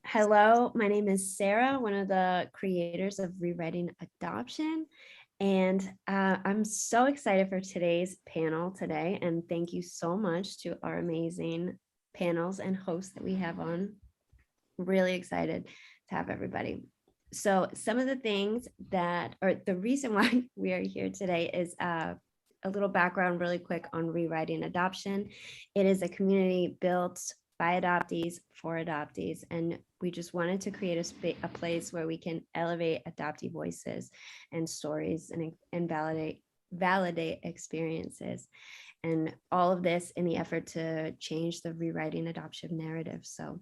Hello, my name is Sarah, one of the creators of Rewriting Adoption. And I'm so excited for today's panel today. And thank you so much to our amazing panels and hosts that we have on. Really excited to have everybody. So some of the things or the reason why we are here today is a little background really quick on Rewriting Adoption. It is a community built by adoptees for adoptees, and we just wanted to create a place where we can elevate adoptee voices and stories and validate experiences, and all of this in the effort to change the rewriting adoption narrative. So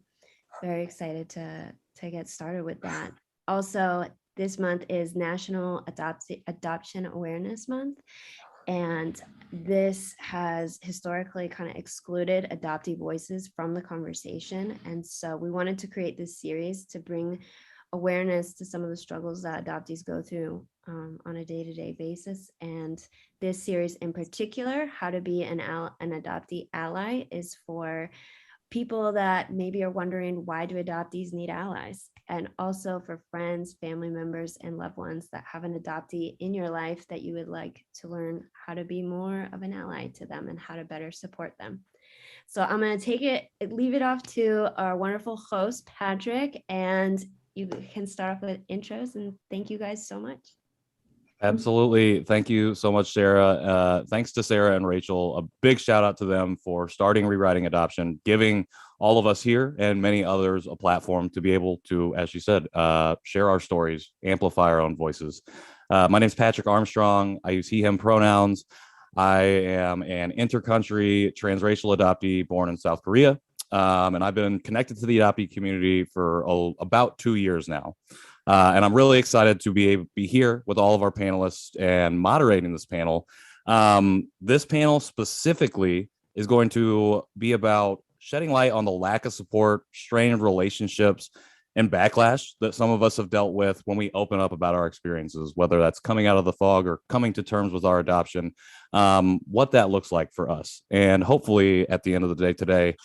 very excited to get started with that. Also, this month is National Adoption Awareness Month. And this has historically kind of excluded adoptee voices from the conversation. And so we wanted to create this series to bring awareness to some of the struggles that adoptees go through on a day-to-day basis. And this series in particular, How to Be an Adoptee Ally, is for people that maybe are wondering, why do adoptees need allies? And also for friends, family members, and loved ones that have an adoptee in your life that you would like to learn how to be more of an ally to them and how to better support them. So I'm going to leave it off to our wonderful host, Patrick, and you can start off with intros, and thank you guys so much. Absolutely. Thank you so much, Sarah. Thanks to Sarah and Rachel. A big shout out to them for starting Rewriting Adoption, giving all of us here and many others a platform to be able to, as you said, share our stories, amplify our own voices. My name is Patrick Armstrong. I use he, him pronouns. I am an intercountry transracial adoptee born in South Korea. And I've been connected to the adoptee community for about 2 years now. And I'm really excited to be here with all of our panelists and moderating this panel. This panel specifically is going to be about shedding light on the lack of support, strained relationships, and backlash that some of us have dealt with when we open up about our experiences, whether that's coming out of the fog or coming to terms with our adoption, what that looks like for us. And hopefully at the end of the day today,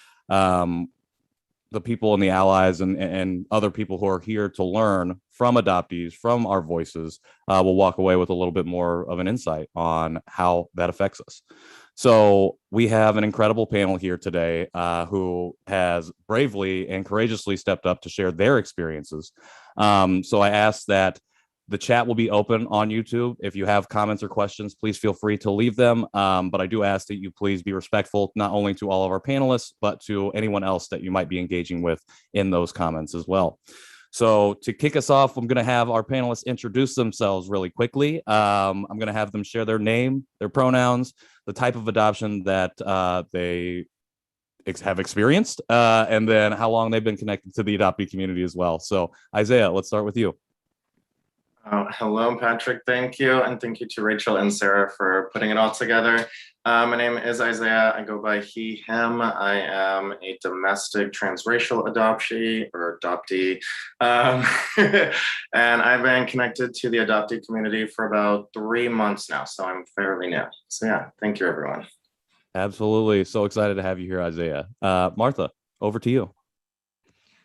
the people and the allies and other people who are here to learn from adoptees, from our voices, will walk away with a little bit more of an insight on how that affects us. So we have an incredible panel here today who has bravely and courageously stepped up to share their experiences. So I ask that the chat will be open on YouTube. If you have comments or questions, please feel free to leave them. But I do ask that you please be respectful, not only to all of our panelists, but to anyone else that you might be engaging with in those comments as well. So to kick us off, I'm going to have our panelists introduce themselves really quickly. I'm going to have them share their name, their pronouns, the type of adoption that they have experienced, and then how long they've been connected to the adoptee community as well. So Isaiah, let's start with you. Hello, Patrick. Thank you. And thank you to Rachel and Sarah for putting it all together. My name is Isaiah. I go by he, him. I am a domestic transracial adoptee. And I've been connected to the adoptee community for about 3 months now. So I'm fairly new. So yeah, thank you, everyone. Absolutely. So excited to have you here, Isaiah. Martha, over to you.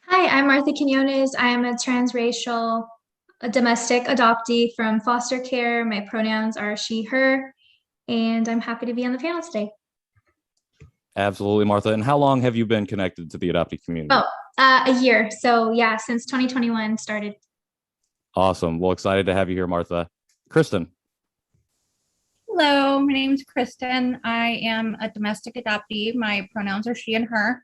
Hi, I'm Martha Quinones. I am a domestic adoptee from foster care. My pronouns are she, her, and I'm happy to be on the panel today. Absolutely, Martha. And how long have you been connected to the adoptee community? A year. So yeah, since 2021 started. Awesome. Well, excited to have you here, Martha. Kristen. Hello, my name is Kristen. I am a domestic adoptee. My pronouns are she and her.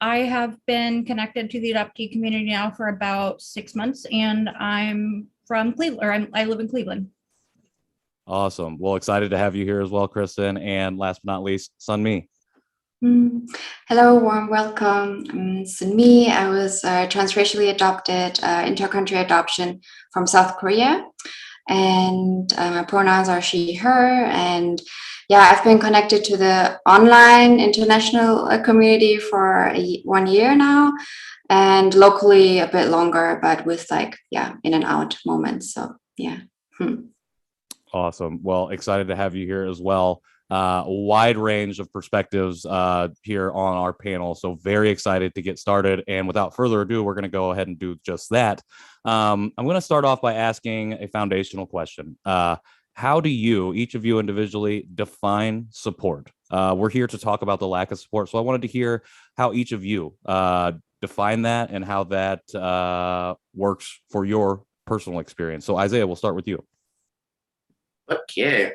I have been connected to the adoptee community now for about 6 months, and I'm from Cleveland, or I live in Cleveland. Awesome. Well, excited to have you here as well, Kristen. And last but not least, Sunmi. Hello, warm welcome. I'm Sunmi. I was transracially adopted, intercountry adoption from South Korea. And my pronouns are she, her. And yeah, I've been connected to the online international community for 1 year now, and locally a bit longer, but with in and out moments. So yeah. Awesome. Well, excited to have you here as well. a wide range of perspectives here on our panel. So very excited to get started. And without further ado, we're going to go ahead and do just that. I'm going to start off by asking a foundational question. How do you, each of you individually, define support? We're here to talk about the lack of support. So I wanted to hear how each of you define that and how that works for your personal experience. So Isaiah, we'll start with you. Okay,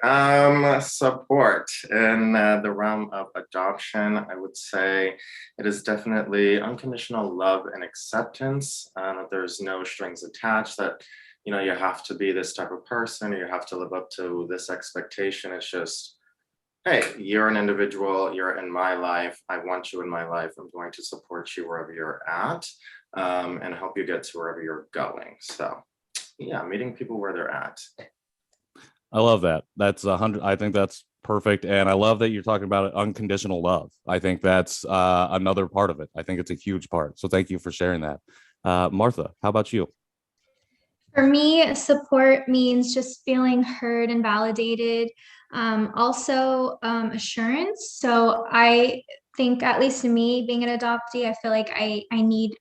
support in the realm of adoption, I would say it is definitely unconditional love and acceptance. There's no strings attached that, you know, you have to be this type of person, or you have to live up to this expectation. It's just, hey, you're an individual, you're in my life, I want you in my life, I'm going to support you wherever you're at, and help you get to wherever you're going. So yeah, meeting people where they're at. I love that. That's 100. I think that's perfect. And I love that you're talking about unconditional love. I think that's another part of it. I think it's a huge part. So thank you for sharing that. Martha, how about you? For me, support means just feeling heard and validated. Also, assurance. So I think, at least to me, being an adoptee, I feel like I need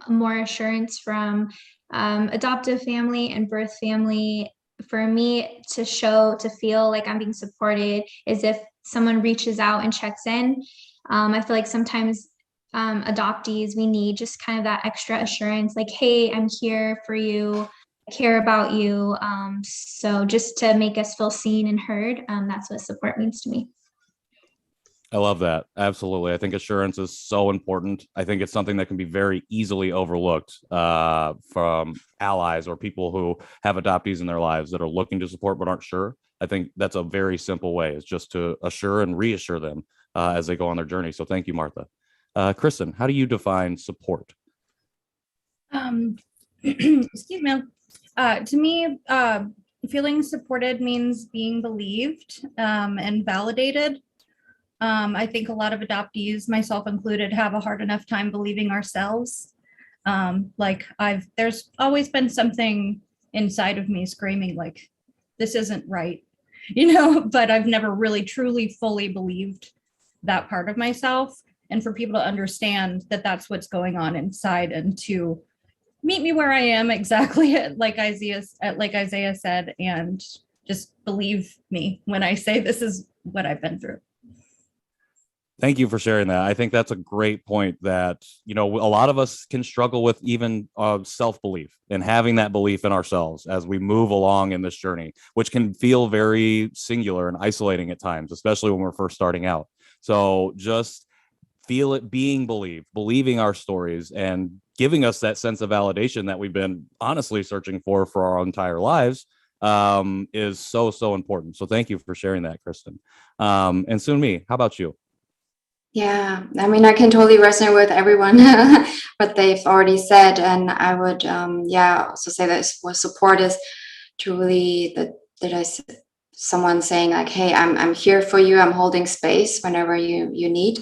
more assurance from adoptive family and birth family. For me to feel like I'm being supported is if someone reaches out and checks in. I feel like sometimes adoptees, we need just kind of that extra assurance, like, hey, I'm here for you, I care about you. So just to make us feel seen and heard, that's what support means to me. I love that. Absolutely. I think assurance is so important. I think it's something that can be very easily overlooked from allies or people who have adoptees in their lives that are looking to support but aren't sure. I think that's a very simple way, is just to assure and reassure them as they go on their journey. So thank you, Martha. Kristen, how do you define support? Excuse me. To me, feeling supported means being believed and validated. I think a lot of adoptees, myself included, have a hard enough time believing ourselves. There's always been something inside of me screaming like, this isn't right, but I've never really truly fully believed that part of myself. And for people to understand that that's what's going on inside, and to meet me where I am exactly like Isaiah said, and just believe me when I say this is what I've been through. Thank you for sharing that. I think that's a great point, that, a lot of us can struggle with even self-belief and having that belief in ourselves as we move along in this journey, which can feel very singular and isolating at times, especially when we're first starting out. So just feel it being believing our stories and giving us that sense of validation that we've been honestly searching for our entire lives is so, so important. So thank you for sharing that, Kristen. And Sunmi, how about you? Yeah, I mean, I can totally resonate with everyone what they've already said, and I would, also say that what support is truly someone saying like, "Hey, I'm here for you. I'm holding space whenever you need,"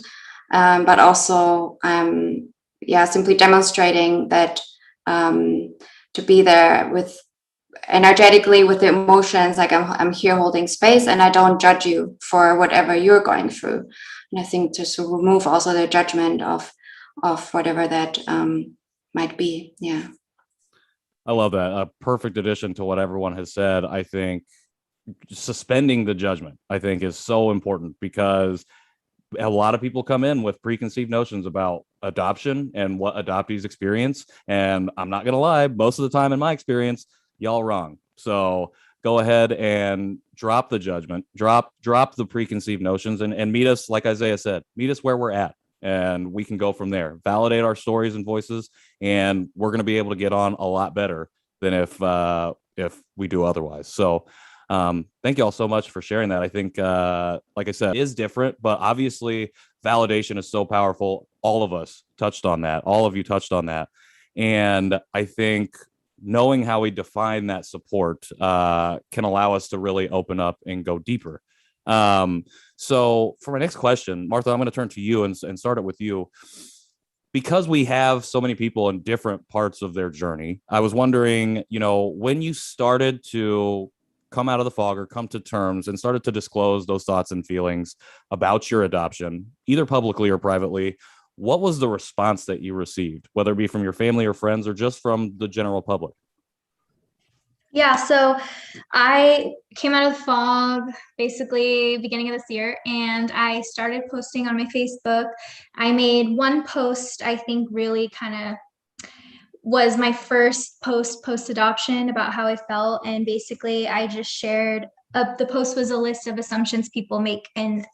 but also, simply demonstrating that to be there with energetically with the emotions, like I'm here holding space, and I don't judge you for whatever you're going through. And I think just to remove also the judgment of whatever that might be. Yeah. I love that. A perfect addition to what everyone has said. I think suspending the judgment, I think, is so important, because a lot of people come in with preconceived notions about adoption and what adoptees experience. And I'm not going to lie, most of the time in my experience, y'all wrong. So go ahead and drop the judgment, drop the preconceived notions, and meet us, like Isaiah said, meet us where we're at, and we can go from there, validate our stories and voices, and we're going to be able to get on a lot better than if we do otherwise. So thank you all so much for sharing that. I think, like I said, it is different, but obviously validation is so powerful. All of us touched on that. All of you touched on that. And I think knowing how we define that support can allow us to really open up and go deeper. So for my next question, Martha, I'm going to turn to you and start it with you. Because we have so many people in different parts of their journey, I was wondering, when you started to come out of the fog or come to terms and started to disclose those thoughts and feelings about your adoption, either publicly or privately, what was the response that you received, whether it be from your family or friends or just from the general public? Yeah, so I came out of the fog basically beginning of this year, and I started posting on my Facebook. I made one post, I think really kind of was my first post adoption about how I felt. And basically I just shared the post was a list of assumptions people make and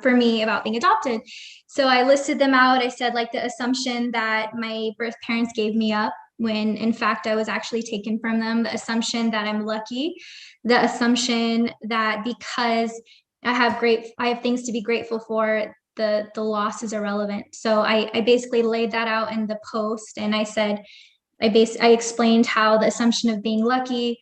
for me about being adopted. So I listed them out. I said like the assumption that my birth parents gave me up when in fact I was actually taken from them, the assumption that I'm lucky, the assumption that because I have things to be grateful for, the loss is irrelevant. So I basically laid that out in the post, and I said I explained how the assumption of being lucky,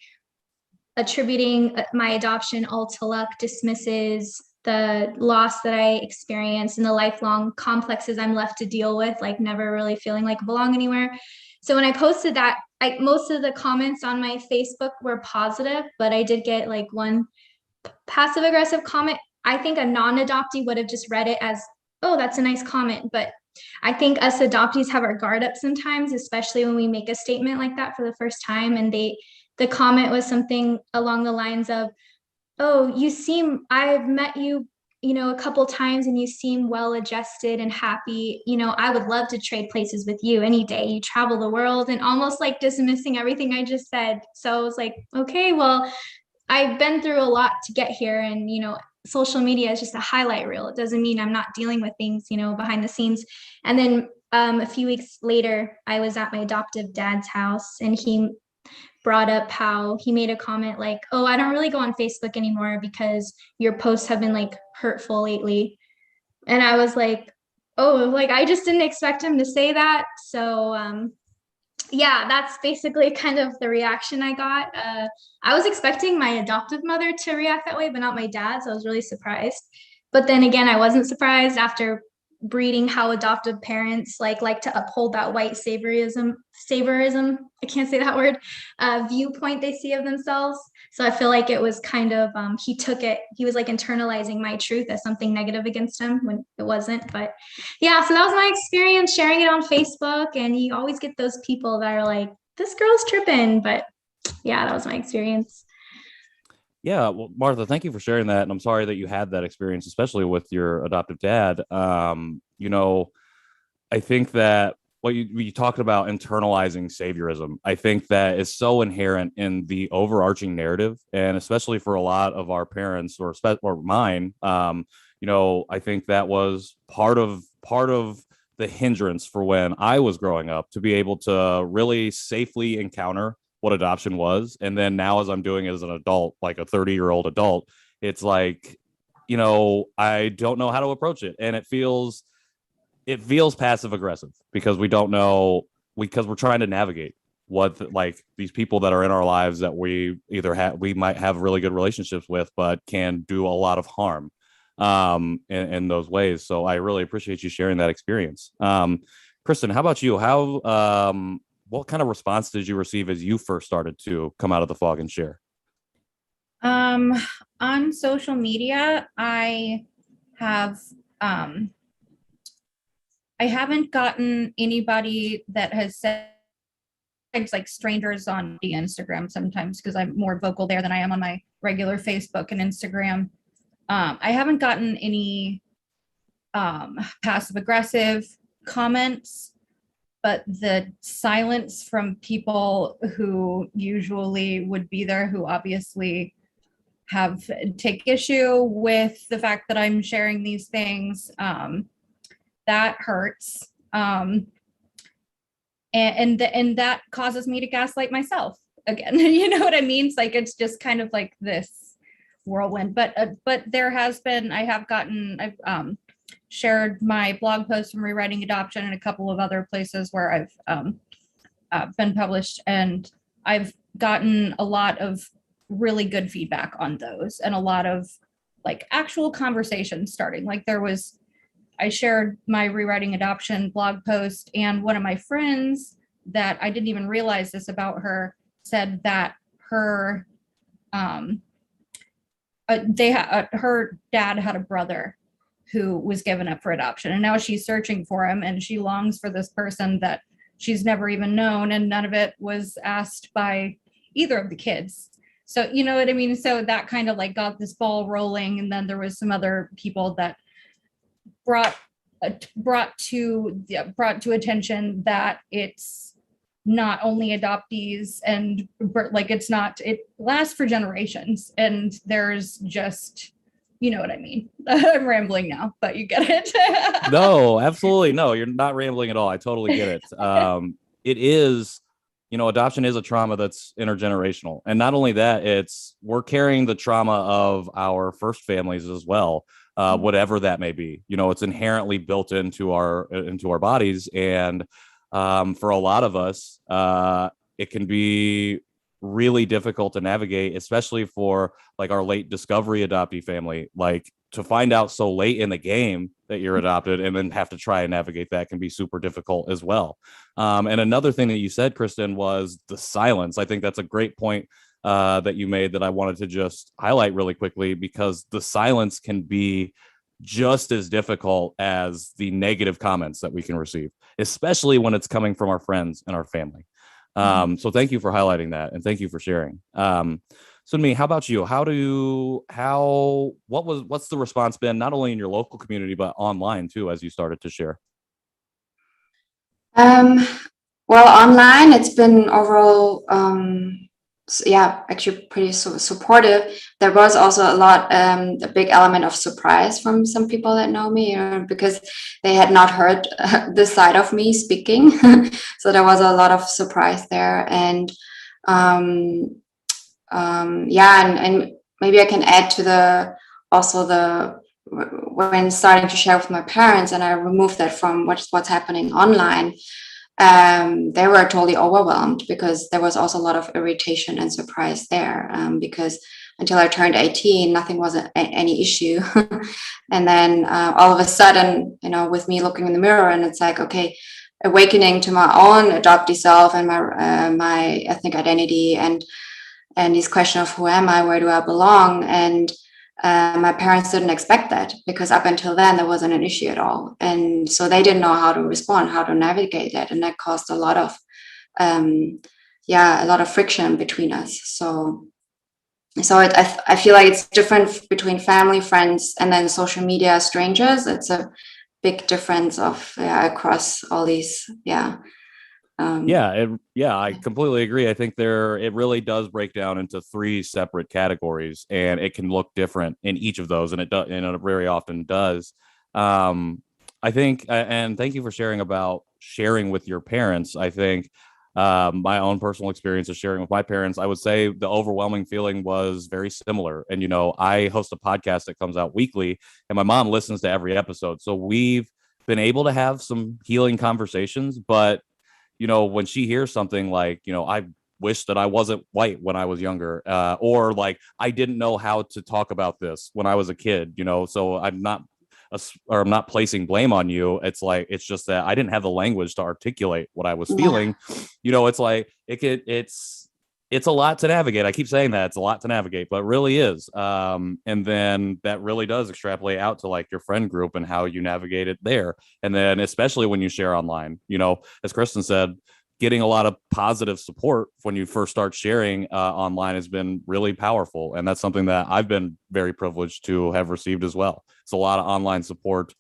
attributing my adoption all to luck, dismisses the loss that I experienced and the lifelong complexes I'm left to deal with, like never really feeling like I belong anywhere. So when I posted that, most of the comments on my Facebook were positive, but I did get like one passive aggressive comment. I think a non-adoptee would have just read it as, oh, that's a nice comment. But I think us adoptees have our guard up sometimes, especially when we make a statement like that for the first time. And the comment was something along the lines of, oh, I've met you, a couple times and you seem well adjusted and happy. I would love to trade places with you any day. You travel the world, and almost like dismissing everything I just said. So I was like, okay, well, I've been through a lot to get here, and social media is just a highlight reel. It doesn't mean I'm not dealing with things behind the scenes. And then a few weeks later, I was at my adoptive dad's house, and he brought up how he made a comment like, oh, I don't really go on Facebook anymore because your posts have been like hurtful lately. And I was like, oh, like I just didn't expect him to say that. So yeah, that's basically kind of the reaction I got. I was expecting my adoptive mother to react that way, but not my dad. So I was really surprised. But then again, I wasn't surprised after breeding how adoptive parents like to uphold that white saviorism, I can't say that word, viewpoint they see of themselves. So I feel like it was kind of, he was like internalizing my truth as something negative against him when it wasn't. But yeah, so that was my experience sharing it on Facebook. And you always get those people that are like, this girl's tripping. But yeah, that was my experience. Yeah, well, Martha, thank you for sharing that. And I'm sorry that you had that experience, especially with your adoptive dad. I think that what you talked about internalizing saviorism, I think that is so inherent in the overarching narrative, and especially for a lot of our parents or mine. I think that was part of the hindrance for when I was growing up to be able to really safely encounter what adoption was. And then now, as I'm doing it as an adult, like a 30-year-old adult, it's like, I don't know how to approach it. And it feels passive aggressive because we don't know, because we're trying to navigate what like these people that are in our lives that we might have really good relationships with, but can do a lot of harm in those ways. So I really appreciate you sharing that experience. Kristen, how about you? What kind of response did you receive as you first started to come out of the fog and share? On social media, I haven't gotten anybody that has said, like strangers on the Instagram sometimes, because I'm more vocal there than I am on my regular Facebook and Instagram. I haven't gotten any passive aggressive comments, but the silence from people who usually would be there, who obviously take issue with the fact that I'm sharing these things, that hurts. And that causes me to gaslight myself again. You know what I mean? It's like, it's just kind of like this whirlwind, but there has been, I've shared my blog post from Rewriting Adoption and a couple of other places where I've been published, and I've gotten a lot of really good feedback on those, and a lot of like actual conversations starting. Like I shared my Rewriting Adoption blog post, and one of my friends that I didn't even realize this about her said that her her dad had a brother who was given up for adoption, and now she's searching for him, and she longs for this person that she's never even known, and none of it was asked by either of the kids. So you know what I mean? So that kind of like got this ball rolling, and then there was some other people that brought to attention that it's not only adoptees, and like it lasts for generations, and there's just, you know what I mean. I'm rambling now, but you get it. No, absolutely. No, you're not rambling at all. I totally get it. It is, adoption is a trauma that's intergenerational. And not only that, we're carrying the trauma of our first families as well, whatever that may be. It's inherently built into our bodies. And for a lot of us, it can be really difficult to navigate, especially for like our late discovery adoptee family. Like, to find out so late in the game that you're adopted and then have to try and navigate that can be super difficult as well. And another thing that you said, Kristen, was the silence. I think that's a great point that you made that I wanted to just highlight really quickly, because the silence can be just as difficult as the negative comments that we can receive, especially when it's coming from our friends and our family. So thank you for highlighting that, and thank you for sharing. Sunmi, how about you? What's the response been, not only in your local community, but online too, as you started to share? Well, online, it's been overall, actually pretty supportive. There was also a big element of surprise from some people that know me, because they had not heard this side of me speaking. So there was a lot of surprise there. And and maybe I can add to when starting to share with my parents, and I removed that from what's happening online. They were totally overwhelmed, because there was also a lot of irritation and surprise there, because until I turned 18, nothing was any issue. And then all of a sudden, with me looking in the mirror, and it's like, okay, awakening to my own adoptee self and my ethnic identity, and this question of who am I, where do I belong? And my parents didn't expect that, because up until then there wasn't an issue at all, and so they didn't know how to respond, how to navigate that, and that caused a lot of friction between us. So I feel like it's different between family, friends, and then social media strangers. It's a big difference across all these. I completely agree. I think it really does break down into 3 separate categories, and it can look different in each of those, and it very often does. I think, and thank you for sharing with your parents. I think my own personal experience of sharing with my parents, I would say the overwhelming feeling was very similar. And I host a podcast that comes out weekly, and my mom listens to every episode, so we've been able to have some healing conversations. But when she hears something like, I wish that I wasn't white when I was younger, or like, I didn't know how to talk about this when I was a kid, so I'm not placing blame on you. It's just that I didn't have the language to articulate what I was feeling. It's like, it's a lot to navigate. I keep saying that it's a lot to navigate, but it really is. And then that really does extrapolate out to like your friend group and how you navigate it there. And then especially when you share online, as Kristen said, getting a lot of positive support when you first start sharing online has been really powerful. And that's something that I've been very privileged to have received as well. It's a lot of online support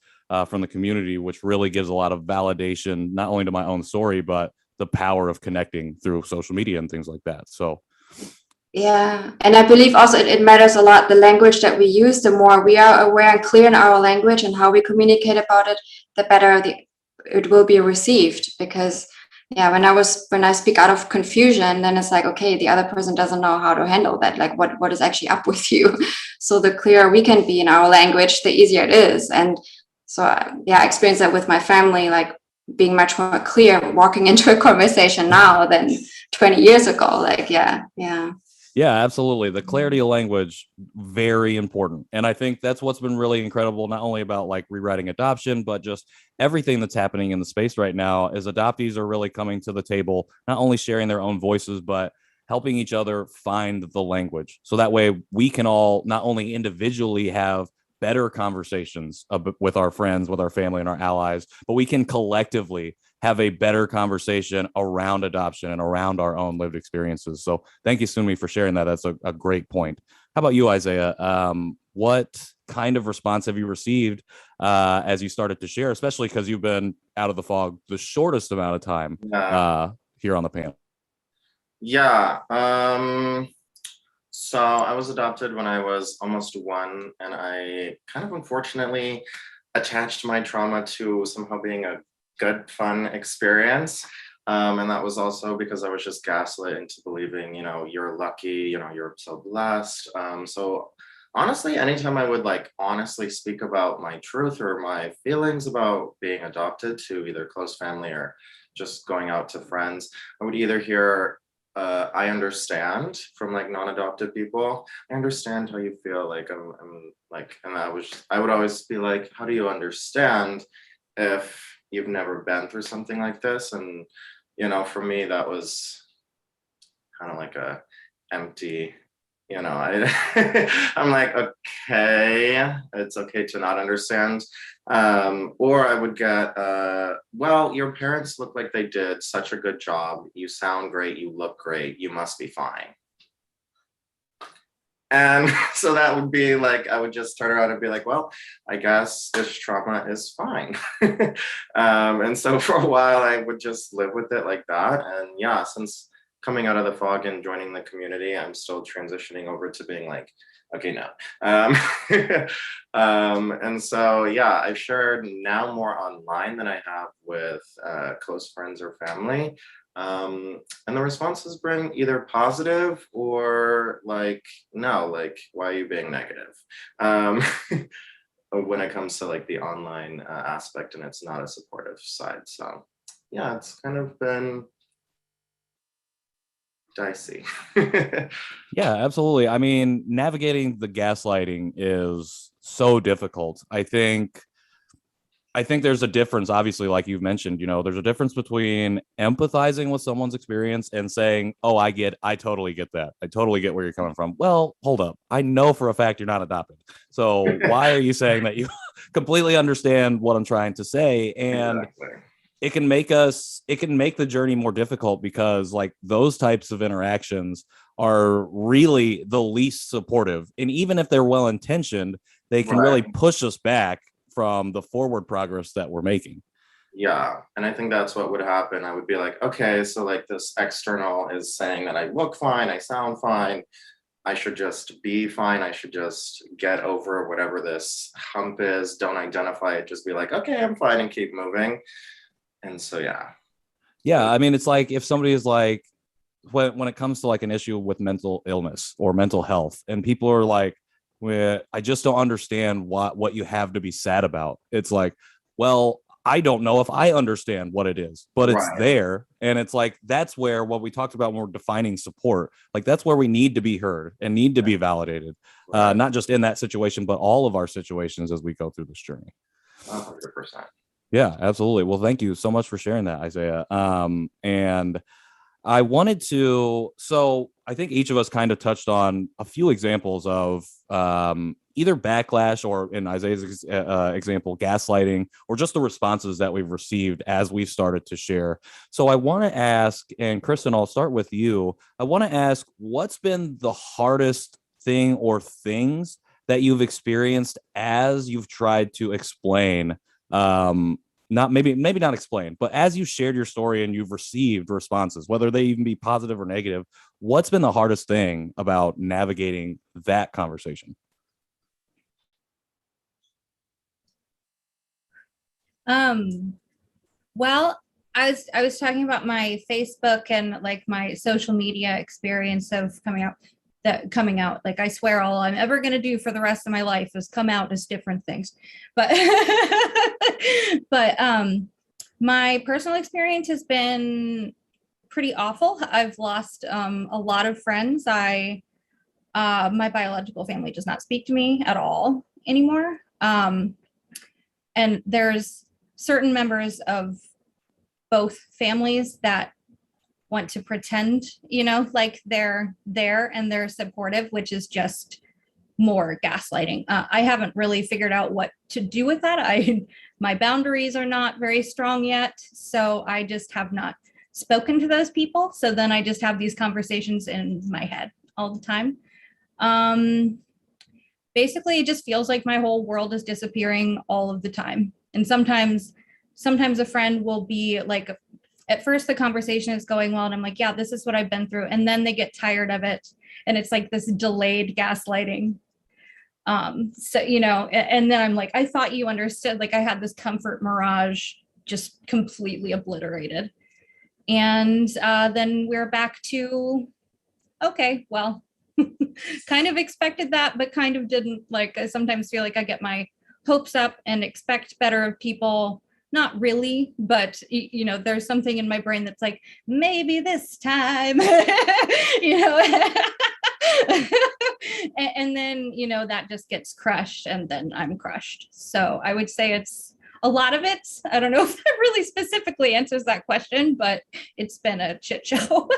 from the community, which really gives a lot of validation, not only to my own story, but the power of connecting through social media and things like that. So and I believe also it matters a lot, the language that we use. The more we are aware and clear in our language and how we communicate about it, the better it will be received. Because when I speak out of confusion, then it's like, okay, the other person doesn't know how to handle that, like what is actually up with you. So the clearer we can be in our language, the easier it is. And so I experienced that with my family, like being much more clear walking into a conversation now than 20 years ago. Yeah, absolutely. The clarity of language, very important. And I think that's what's been really incredible, not only about like rewriting adoption, but just everything that's happening in the space right now, is adoptees are really coming to the table, not only sharing their own voices, but helping each other find the language. So that way we can all not only individually have better conversations with our friends, with our family and our allies, but we can collectively have a better conversation around adoption and around our own lived experiences. So thank you, Sunmi, for sharing that. That's a great point. How about you, Isaiah? What kind of response have you received as you started to share, especially because you've been out of the fog the shortest amount of time here on the panel? Yeah. So I was adopted when I was almost 1, and I kind of unfortunately attached my trauma to somehow being a good, fun experience. And that was also because I was just gaslit into believing, you're lucky, you're so blessed. So honestly, anytime I would honestly speak about my truth or my feelings about being adopted to either close family or just going out to friends, I would either hear, I understand from non-adopted people. I understand how you feel. And I would always be like, how do you understand if you've never been through something like this? And for me, that was kind of like a empty, I'm like, okay, it's okay to not understand. Or I would get, well, your parents look like they did such a good job. You sound great. You look great. You must be fine. And so that would be I would just turn around and be like, well, I guess this trauma is fine. And so for a while, I would just live with it like that. And yeah, since coming out of the fog and joining the community, I'm still transitioning over to being okay, no. And so, yeah, I've shared now more online than I have with close friends or family. And the responses bring either positive or no, why are you being negative? When it comes to the online aspect, and it's not a supportive side. So yeah, it's kind of been dicey. Yeah, absolutely. I mean, navigating the gaslighting is so difficult. I think there's a difference, obviously, like you've mentioned, there's a difference between empathizing with someone's experience and saying, oh, I totally get that. I totally get where you're coming from. Well, hold up. I know for a fact you're not adopted. So why are you saying that you completely understand what I'm trying to say? And exactly. It can make the journey more difficult because those types of interactions are really the least supportive. And even if they're well-intentioned, they can really push us back from the forward progress that we're making. Yeah. And I think that's what would happen. I would be like, okay, so this external is saying that I look fine, I sound fine, I should just be fine, I should just get over whatever this hump is, don't identify it, just be like, okay, I'm fine, and keep moving. And so yeah, I mean, it's if somebody is when it comes to an issue with mental illness or mental health, and people are I just don't understand what you have to be sad about. It's well, I don't know if I understand what it is, but it's there. And it's that's where what we talked about when we're defining support, that's where we need to be heard and need to be validated, not just in that situation, but all of our situations as we go through this journey. 100%. Yeah, absolutely. Well, thank you so much for sharing that, Isaiah. And I wanted to, so I think each of us kind of touched on a few examples of either backlash or, in Isaiah's example, gaslighting, or just the responses that we've received as we've started to share. So I want to ask, and Kristen, I'll start with you. I want to ask, what's been the hardest thing or things that you've experienced as you've tried to explain not explain, but as you shared your story and you've received responses, whether they even be positive or negative, what's been the hardest thing about navigating that conversation? Well, I was talking about my Facebook and my social media experience of coming out. I swear all I'm ever going to do for the rest of my life is come out as different things. But my personal experience has been pretty awful. I've lost a lot of friends. My biological family does not speak to me at all anymore. And there's certain members of both families that want to pretend, like they're there and they're supportive, which is just more gaslighting. I haven't really figured out what to do with that. My boundaries are not very strong yet, so I just have not spoken to those people. So then I just have these conversations in my head all the time. Basically, it just feels like my whole world is disappearing all of the time. And sometimes a friend will be like, at first the conversation is going well and I'm like, yeah, this is what I've been through. And then they get tired of it. And it's like this delayed gaslighting. So, and then I'm like, I thought you understood, like I had this comfort mirage just completely obliterated. And then we're back to, okay, well, kind of expected that, but kind of didn't. Like, I sometimes feel like I get my hopes up and expect better of people. Not really, but there's something in my brain that's like, maybe this time, and then, that just gets crushed and then I'm crushed. So I would say it's a lot of it. I don't know if that really specifically answers that question, but it's been a shit show.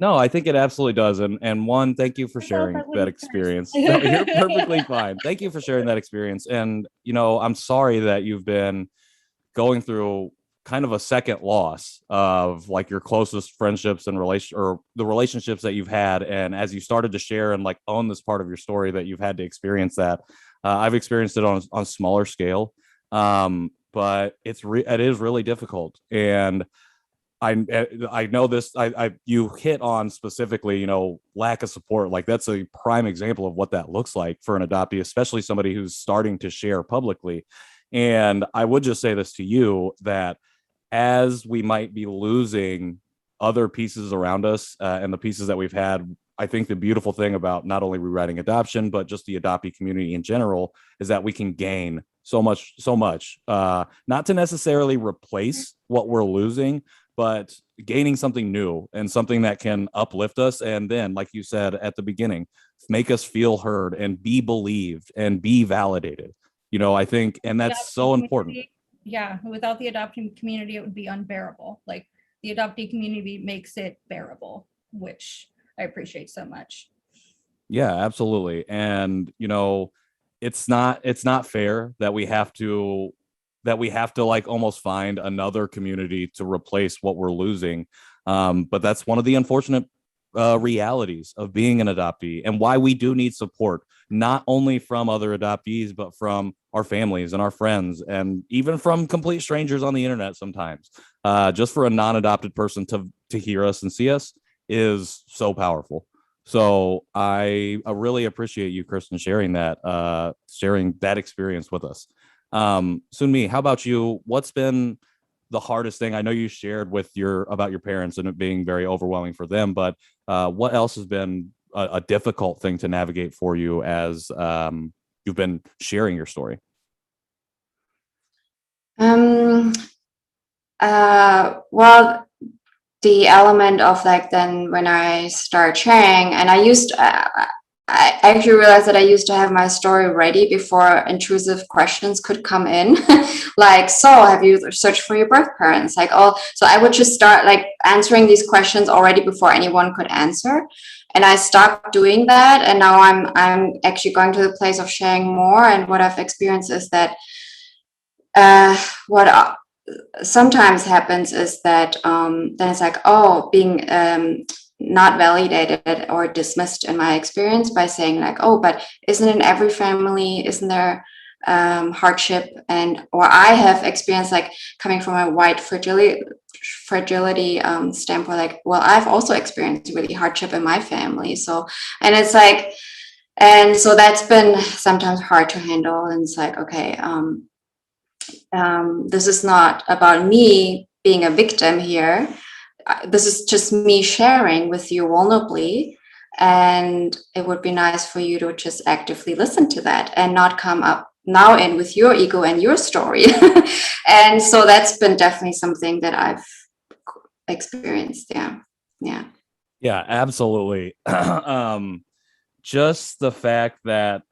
No, I think it absolutely does. And one, thank you for sharing that experience. No, you're perfectly fine. Thank you for sharing that experience. And, I'm sorry that you've been going through kind of a second loss of like your closest friendships and the relationships that you've had. And as you started to share and like own this part of your story that you've had to experience that, I've experienced it on smaller scale. But it is really difficult. And I know this, you hit on specifically, lack of support. Like that's a prime example of what that looks like for an adoptee, especially somebody who's starting to share publicly. And I would just say this to you, that as we might be losing other pieces around us and the pieces that we've had, I think the beautiful thing about not only rewriting adoption, but just the adoptee community in general, is that we can gain so much, not to necessarily replace what we're losing, but gaining something new and something that can uplift us. And then, like you said at the beginning, make us feel heard and be believed and be validated. I think, and that's so important. Yeah. Without the adopting community, it would be unbearable. Like the adoptee community makes it bearable, which I appreciate so much. Yeah, absolutely. And, it's not fair that we have to like almost find another community to replace what we're losing. But that's one of the unfortunate realities of being an adoptee, and why we do need support, not only from other adoptees, but from our families and our friends, and even from complete strangers on the internet sometimes. Just for a non-adopted person to hear us and see us is so powerful. So I really appreciate you, Kristen, sharing that experience with us. Sunmi, how about you? What's been the hardest thing? I know you shared about your parents and it being very overwhelming for them, but what else has been a difficult thing to navigate for you as you've been sharing your story? Well, the element of like, then when I start sharing, and I actually realized that I used to have my story ready before intrusive questions could come in. Like, so have you searched for your birth parents? Like, oh, so I would just start like answering these questions already before anyone could answer. And I stopped doing that. And now I'm actually going to the place of sharing more. And what I've experienced is that what sometimes happens is that then it's like, oh, being not validated or dismissed in my experience by saying like, oh, but isn't in every family, isn't there hardship? Or I have experienced like coming from a white fragility standpoint, like, well, I've also experienced really hardship in my family. So, and it's like, and so that's been sometimes hard to handle. And it's like, okay, this is not about me being a victim here. This is just me sharing with you vulnerably, and it would be nice for you to just actively listen to that and not come up now in with your ego and your story. And so that's been definitely something that I've experienced. Yeah, absolutely. Just the fact that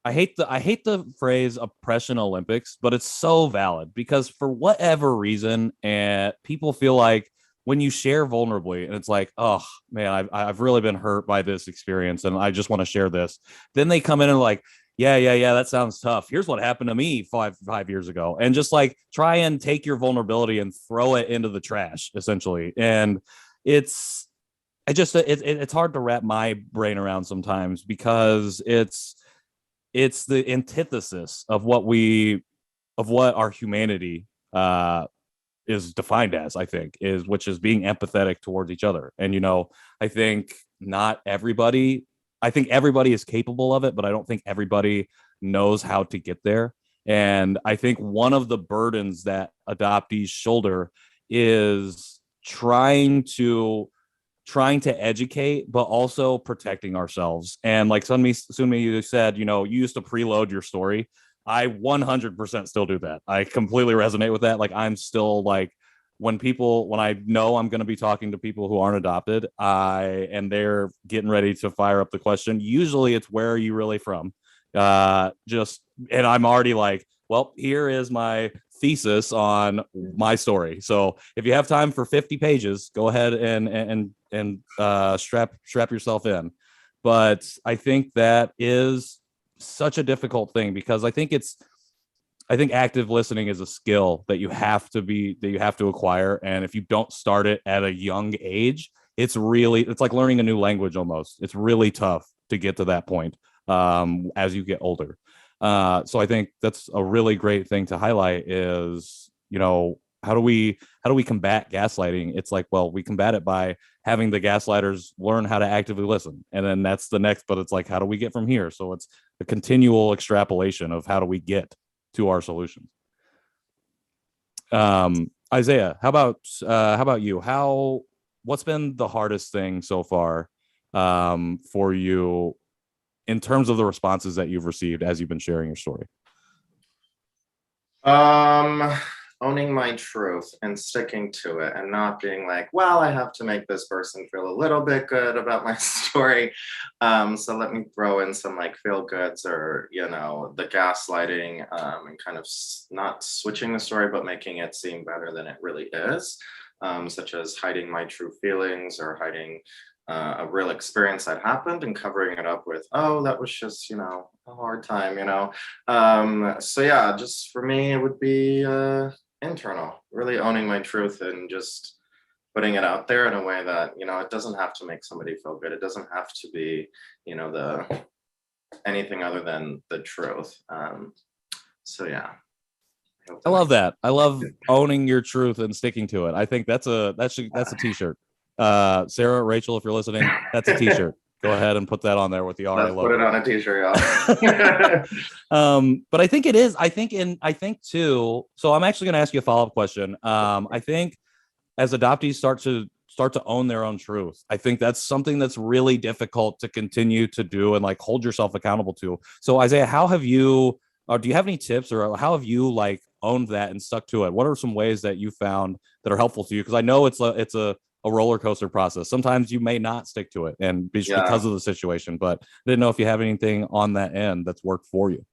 I hate the phrase oppression Olympics, but it's so valid, because for whatever reason, and people feel like when you share vulnerably and it's like, oh man, I've really been hurt by this experience and I just want to share this. Then they come in and like, yeah, that sounds tough. Here's what happened to me five years ago. And just like try and take your vulnerability and throw it into the trash, essentially. And it's it's hard to wrap my brain around sometimes because it's the antithesis of what our humanity is defined as, I think, which is being empathetic towards each other. And, you know, I think everybody is capable of it, but I don't think everybody knows how to get there. And I think one of the burdens that adoptees shoulder is trying to educate, but also protecting ourselves. And like Sunmi, you said, you know, you used to preload your story. I 100% still do that. I completely resonate with that. Like I'm still like, when I know I'm going to be talking to people who aren't adopted, and they're getting ready to fire up the question, usually it's, where are you really from? And I'm already like, well, here is my thesis on my story. So if you have time for 50 pages, go ahead and strap yourself in. But I think that is such a difficult thing because I think active listening is a skill that you have to acquire. And if you don't start it at a young age, it's like learning a new language almost. It's really tough to get to that point as you get older. So I think that's a really great thing to highlight is, you know, how do we combat gaslighting? It's like, well, we combat it by having the gaslighters learn how to actively listen. And then that's the next, but it's like, how do we get from here? So it's a continual extrapolation of how do we get to our solutions. Isaiah, how about you? What's been the hardest thing so far for you in terms of the responses that you've received as you've been sharing your story? Owning my truth and sticking to it and not being like, well, I have to make this person feel a little bit good about my story. So let me throw in some like feel goods or, you know, the gaslighting and kind of not switching the story, but making it seem better than it really is, such as hiding my true feelings or hiding a real experience that happened and covering it up with, oh, that was just, you know, a hard time, you know. So yeah, just for me, it would be internal, really owning my truth and just putting it out there in a way that, you know, it doesn't have to make somebody feel good. It doesn't have to be, you know, anything other than the truth. So yeah. I love that. I love owning your truth and sticking to it. I think that's a t-shirt. Sarah, Rachel, if you're listening, that's a t-shirt. Go ahead and put that on there with the RA logo. Put it on a t-shirt, y'all. But I think it is. I think too. So I'm actually going to ask you a follow-up question. I think as adoptees start to own their own truth, I think that's something that's really difficult to continue to do and like hold yourself accountable to. So Isaiah, how have you, or do you have any tips, or how have you like owned that and stuck to it? What are some ways that you found that are helpful to you? Because I know it's a roller coaster process. Sometimes you may not stick to it and because of the situation, but I didn't know if you have anything on that end that's worked for you.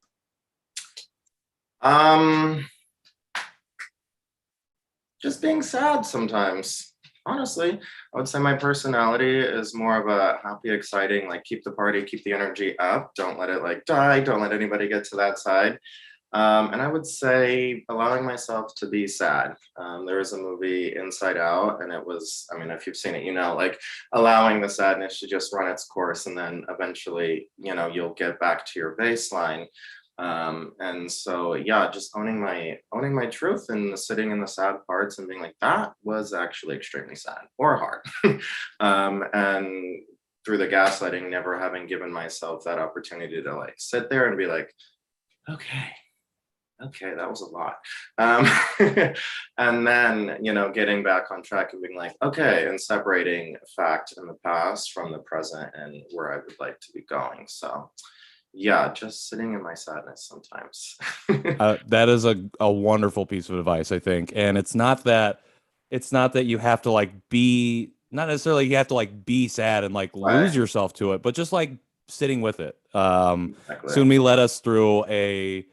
Just being sad sometimes. Honestly, I would say my personality is more of a happy, exciting, like keep the party, keep the energy up. Don't let it like die. Don't let anybody get to that side. And I would say allowing myself to be sad. There was a movie Inside Out, and it was, I mean, if you've seen it, you know, like allowing the sadness to just run its course, and then eventually, you know, you'll get back to your baseline. And so, yeah, just owning my truth and sitting in the sad parts and being like, that was actually extremely sad or hard. And through the gaslighting, never having given myself that opportunity to like sit there and be like, okay, that was a lot. And then, you know, getting back on track and being like, okay, and separating fact in the past from the present and where I would like to be going. So yeah, just sitting in my sadness sometimes. That is a wonderful piece of advice, I think. And it's not that you have to like not necessarily you have to like be sad and like lose yourself to it, but just like sitting with it. Exactly. Sunmi led us through a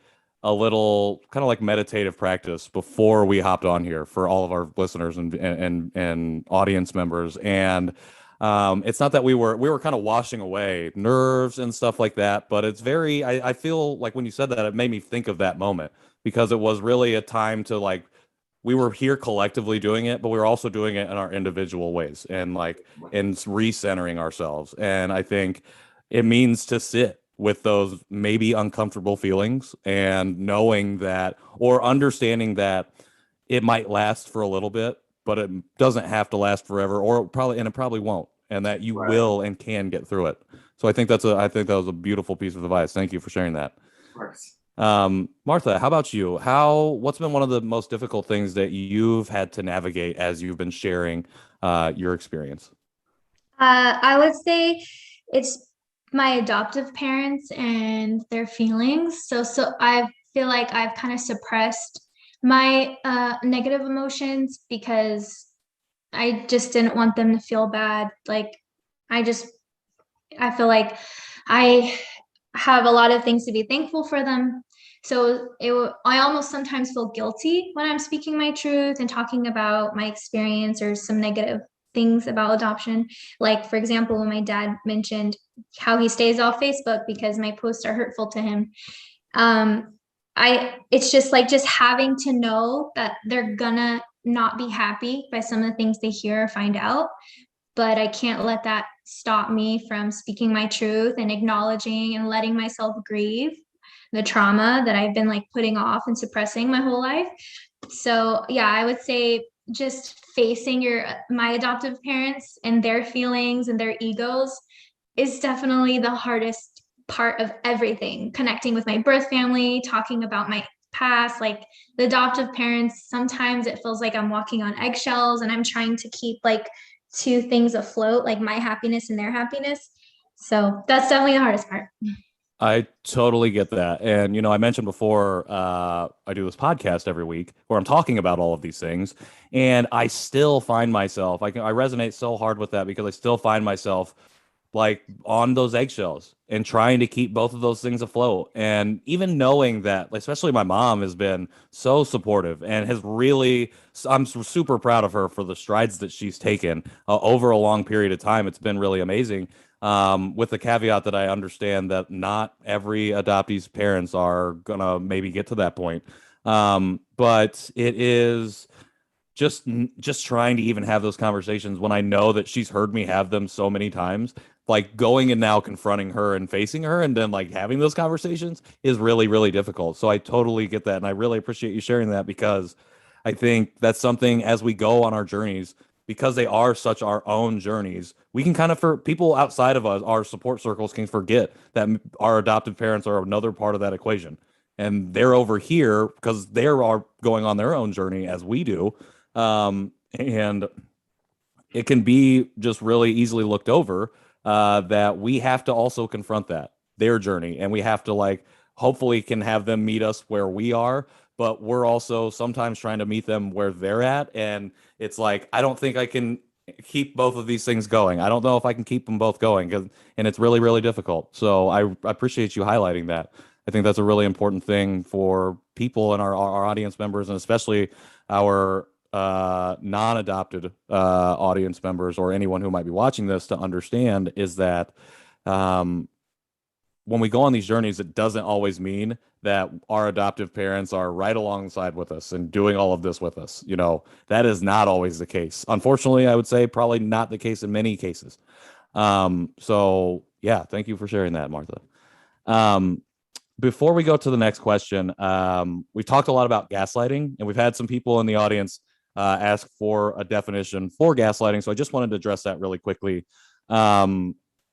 a little kind of like meditative practice before we hopped on here for all of our listeners and audience members. And it's not that we were kind of washing away nerves and stuff like that, but it's very, I feel like when you said that, it made me think of that moment because it was really a time to like, we were here collectively doing it, but we were also doing it in our individual ways and like in recentering ourselves. And I think it means to sit with those maybe uncomfortable feelings and knowing that or understanding that it might last for a little bit, but it doesn't have to last forever, or it probably won't, and that you Right. will and can get through it. So I think that was a beautiful piece of advice. Thank you for sharing that. Of course. Martha, how about you? What's been one of the most difficult things that you've had to navigate as you've been sharing your experience? I would say it's my adoptive parents and their feelings. So I feel like I've kind of suppressed my negative emotions because I just didn't want them to feel bad. Like I just I feel like I have a lot of things to be thankful for them. So I almost sometimes feel guilty when I'm speaking my truth and talking about my experience or some negative things about adoption. Like, for example, when my dad mentioned how he stays off Facebook because my posts are hurtful to him. Um, it's just like just having to know that they're gonna not be happy by some of the things they hear or find out, but I can't let that stop me from speaking my truth and acknowledging and letting myself grieve the trauma that I've been like putting off and suppressing my whole life. So yeah, I would say just facing my adoptive parents and their feelings and their egos is definitely the hardest part of everything. Connecting with my birth family, talking about my past, like the adoptive parents, sometimes it feels like I'm walking on eggshells and I'm trying to keep like two things afloat, like my happiness and their happiness. So that's definitely the hardest part. I totally get that. And, I mentioned before, I do this podcast every week where I'm talking about all of these things. And I still find myself, I resonate so hard with that because I still find myself like on those eggshells and trying to keep both of those things afloat. And even knowing that, especially my mom has been so supportive and has really, I'm super proud of her for the strides that she's taken over a long period of time. It's been really amazing. With the caveat that I understand that not every adoptee's parents are gonna maybe get to that point. But it is just trying to even have those conversations when I know that she's heard me have them so many times, like going and now confronting her and facing her and then like having those conversations is really, really difficult. So I totally get that. And I really appreciate you sharing that because I think that's something as we go on our journeys, because they are such our own journeys, we can kind of, for people outside of us, our support circles can forget that our adoptive parents are another part of that equation. And they're over here because they're going on their own journey as we do. And it can be just really easily looked over that we have to also confront their journey, and we have to like hopefully can have them meet us where we are, but we're also sometimes trying to meet them where they're at. And it's like, I don't think I can keep both of these things going. I don't know if I can keep them both going, and it's really, really difficult. So I appreciate you highlighting that. I think that's a really important thing for people and our audience members, and especially our non-adopted audience members or anyone who might be watching this to understand is that when we go on these journeys, it doesn't always mean that our adoptive parents are right alongside with us and doing all of this with us. That is not always the case. Unfortunately, I would say probably not the case in many cases. So yeah, thank you for sharing that, Martha. Before we go to the next question, we've talked a lot about gaslighting, and we've had some people in the audience ask for a definition for gaslighting. So I just wanted to address that really quickly.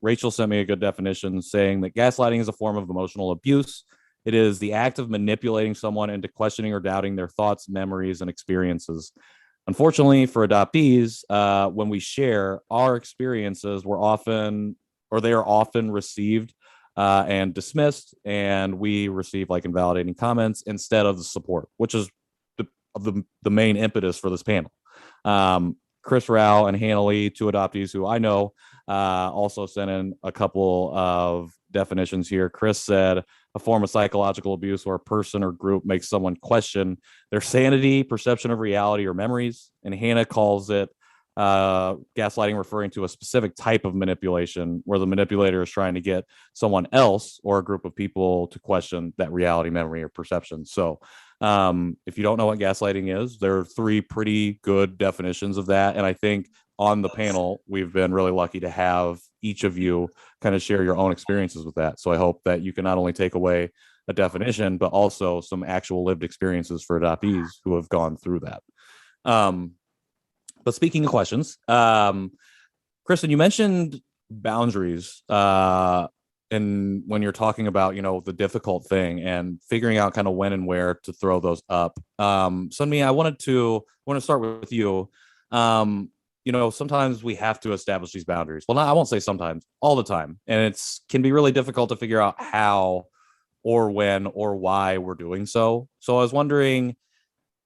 Rachel sent me a good definition saying that gaslighting is a form of emotional abuse. It is the act of manipulating someone into questioning or doubting their thoughts, memories, and experiences. Unfortunately, for adoptees, when we share our experiences, they are often received and dismissed, and we receive like invalidating comments instead of the support, which is the main impetus for this panel. Chris Rao and Hannah Lee, two adoptees who I know, also sent in a couple of definitions here. Chris said, a form of psychological abuse where a person or group makes someone question their sanity, perception of reality, or memories. And Hannah calls it gaslighting, referring to a specific type of manipulation where the manipulator is trying to get someone else or a group of people to question that reality, memory, or perception. So if you don't know what gaslighting is, there are 3 pretty good definitions of that. And I think on the panel, we've been really lucky to have each of you kind of share your own experiences with that. So I hope that you can not only take away a definition, but also some actual lived experiences for adoptees who have gone through that. But speaking of questions, Kristen, you mentioned boundaries and when you're talking about, the difficult thing and figuring out kind of when and where to throw those up. Sunmi, I want to start with you. Sometimes we have to establish these boundaries. Well, I won't say sometimes, all the time. And can be really difficult to figure out how or when or why we're doing so. So I was wondering,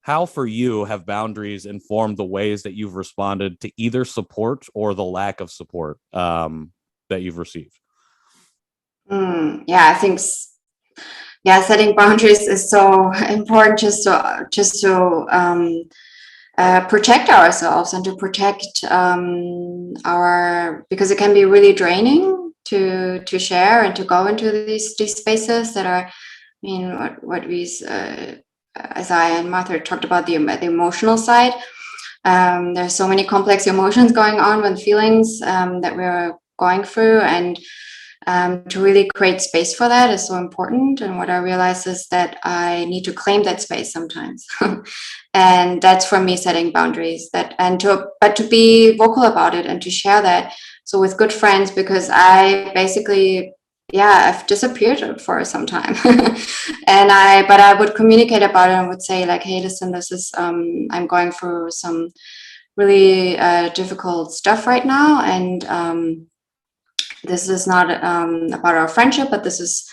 how for you have boundaries informed the ways that you've responded to either support or the lack of support that you've received? Yeah, I think setting boundaries is so important just to protect ourselves and to protect because it can be really draining to share and to go into these spaces that are, what we as I and Martha talked about, the emotional side. There's so many complex emotions going on with feelings that we're going through, and to really create space for that is so important. And what I realize is that I need to claim that space sometimes. And that's for me setting boundaries, but to be vocal about it and to share that. So with good friends, because I basically, I've disappeared for some time. But I would communicate about it and would say like, hey, listen, this is, I'm going through some really difficult stuff right now. And this is not about our friendship, but this is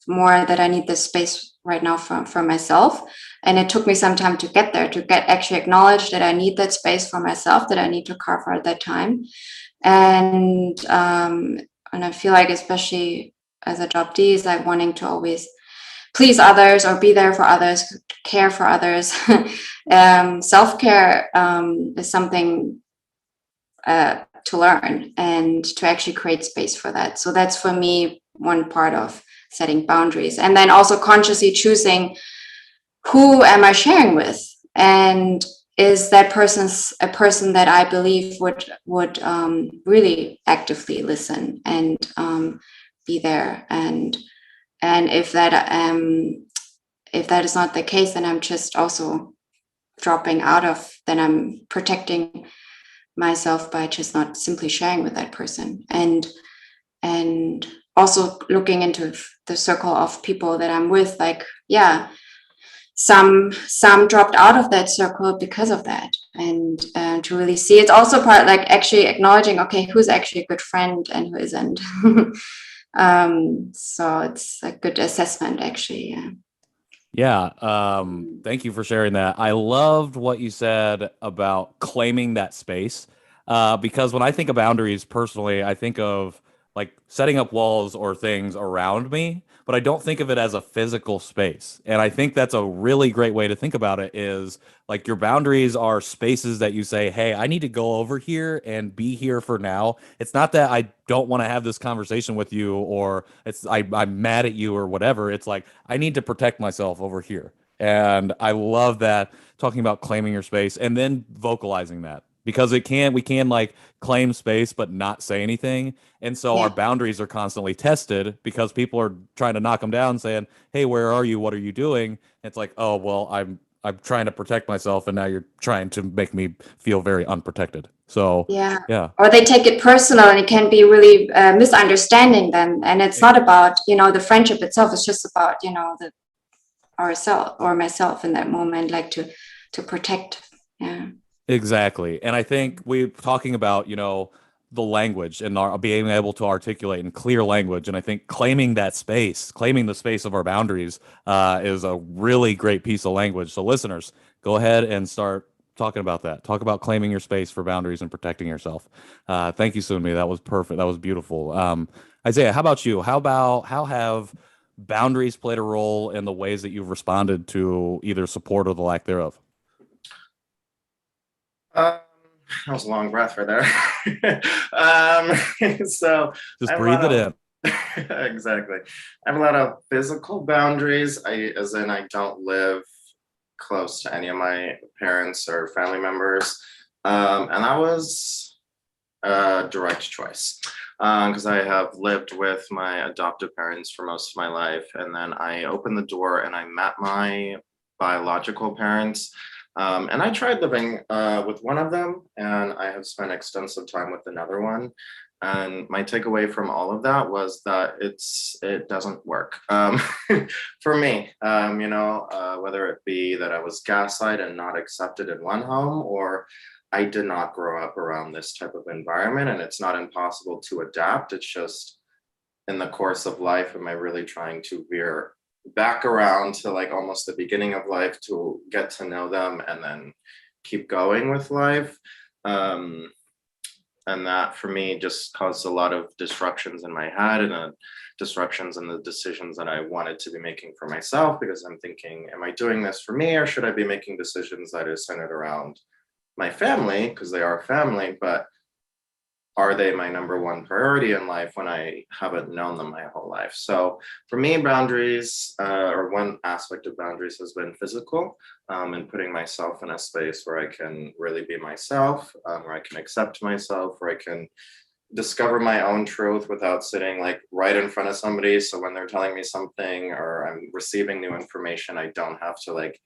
more that I need this space right now for myself. And it took me some time to get there, to actually acknowledge that I need that space for myself, that I need to carve out that time. And I feel like, especially as adoptees, like wanting to always please others or be there for others, care for others. Self-care is something to learn and to actually create space for that. So that's for me one part of setting boundaries, and then also consciously choosing who am I sharing with, and is that a person that I believe would really actively listen and be there, and if that is not the case, then I'm just also dropping out of, then I'm protecting myself by just not simply sharing with that person, and also looking into the circle of people that I'm with, like some dropped out of that circle because of that, and to really see, it's also part like actually acknowledging, okay, who's actually a good friend and who isn't. So it's a good assessment, actually. Thank you for sharing that. I loved what you said about claiming that space, because when I think of boundaries personally, I think of like setting up walls or things around me, but I don't think of it as a physical space. And I think that's a really great way to think about it, is like your boundaries are spaces that you say, hey, I need to go over here and be here for now. It's not that I don't want to have this conversation with you, or I'm mad at you or whatever. It's like, I need to protect myself over here. And I love that, talking about claiming your space and then vocalizing that, because we can like claim space but not say anything. And so our boundaries are constantly tested because people are trying to knock them down, saying, hey, where are you? What are you doing? And it's like, oh, well, I'm trying to protect myself, and now you're trying to make me feel very unprotected. So or they take it personal, and it can be really misunderstanding then, and it's not about the friendship itself. It's just about ourselves or myself in that moment, like to protect. Exactly. And I think we're talking about, the language and being able to articulate in clear language. And I think claiming that space, claiming the space of our boundaries is a really great piece of language. So listeners, go ahead and start talking about that. Talk about claiming your space for boundaries and protecting yourself. Thank you, Sunmi. That was perfect. That was beautiful. Isaiah, how about you? How have boundaries played a role in the ways that you've responded to either support or the lack thereof? That was a long breath right there. So Just I have a breathe lot it of- exactly. I have a lot of physical boundaries. As in I don't live close to any of my parents or family members. And that was a direct choice because I have lived with my adoptive parents for most of my life. And then I opened the door and I met my biological parents. And I tried living with one of them, and I have spent extensive time with another one. And my takeaway from all of that was that it doesn't work for me. Whether it be that I was gaslighted and not accepted in one home, or I did not grow up around this type of environment, and it's not impossible to adapt. It's just in the course of life, am I really trying to veer back around to like almost the beginning of life to get to know them and then keep going with life? And that for me just caused a lot of disruptions in my head and disruptions in the decisions that I wanted to be making for myself, because I'm thinking, am I doing this for me, or should I be making decisions that is centered around my family, because they are family, but are they my number one priority in life when I haven't known them my whole life? So for me, boundaries, or one aspect of boundaries has been physical, and putting myself in a space where I can really be myself, where I can accept myself, where I can discover my own truth without sitting like right in front of somebody. So when they're telling me something or I'm receiving new information, I don't have to like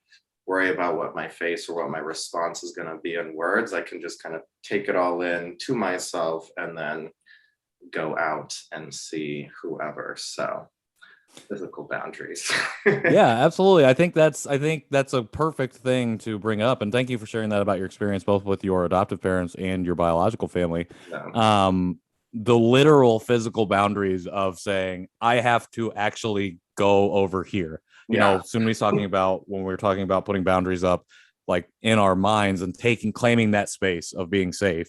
worry about what my face or what my response is going to be in words. I can just kind of take it all in to myself and then go out and see whoever. So physical boundaries. Yeah, absolutely. I think that's a perfect thing to bring up. And thank you for sharing that about your experience, both with your adoptive parents and your biological family. Yeah. The literal physical boundaries of saying, I have to actually go over here. You know, Suni's talking about when we were talking about putting boundaries up, like in our minds and claiming that space of being safe.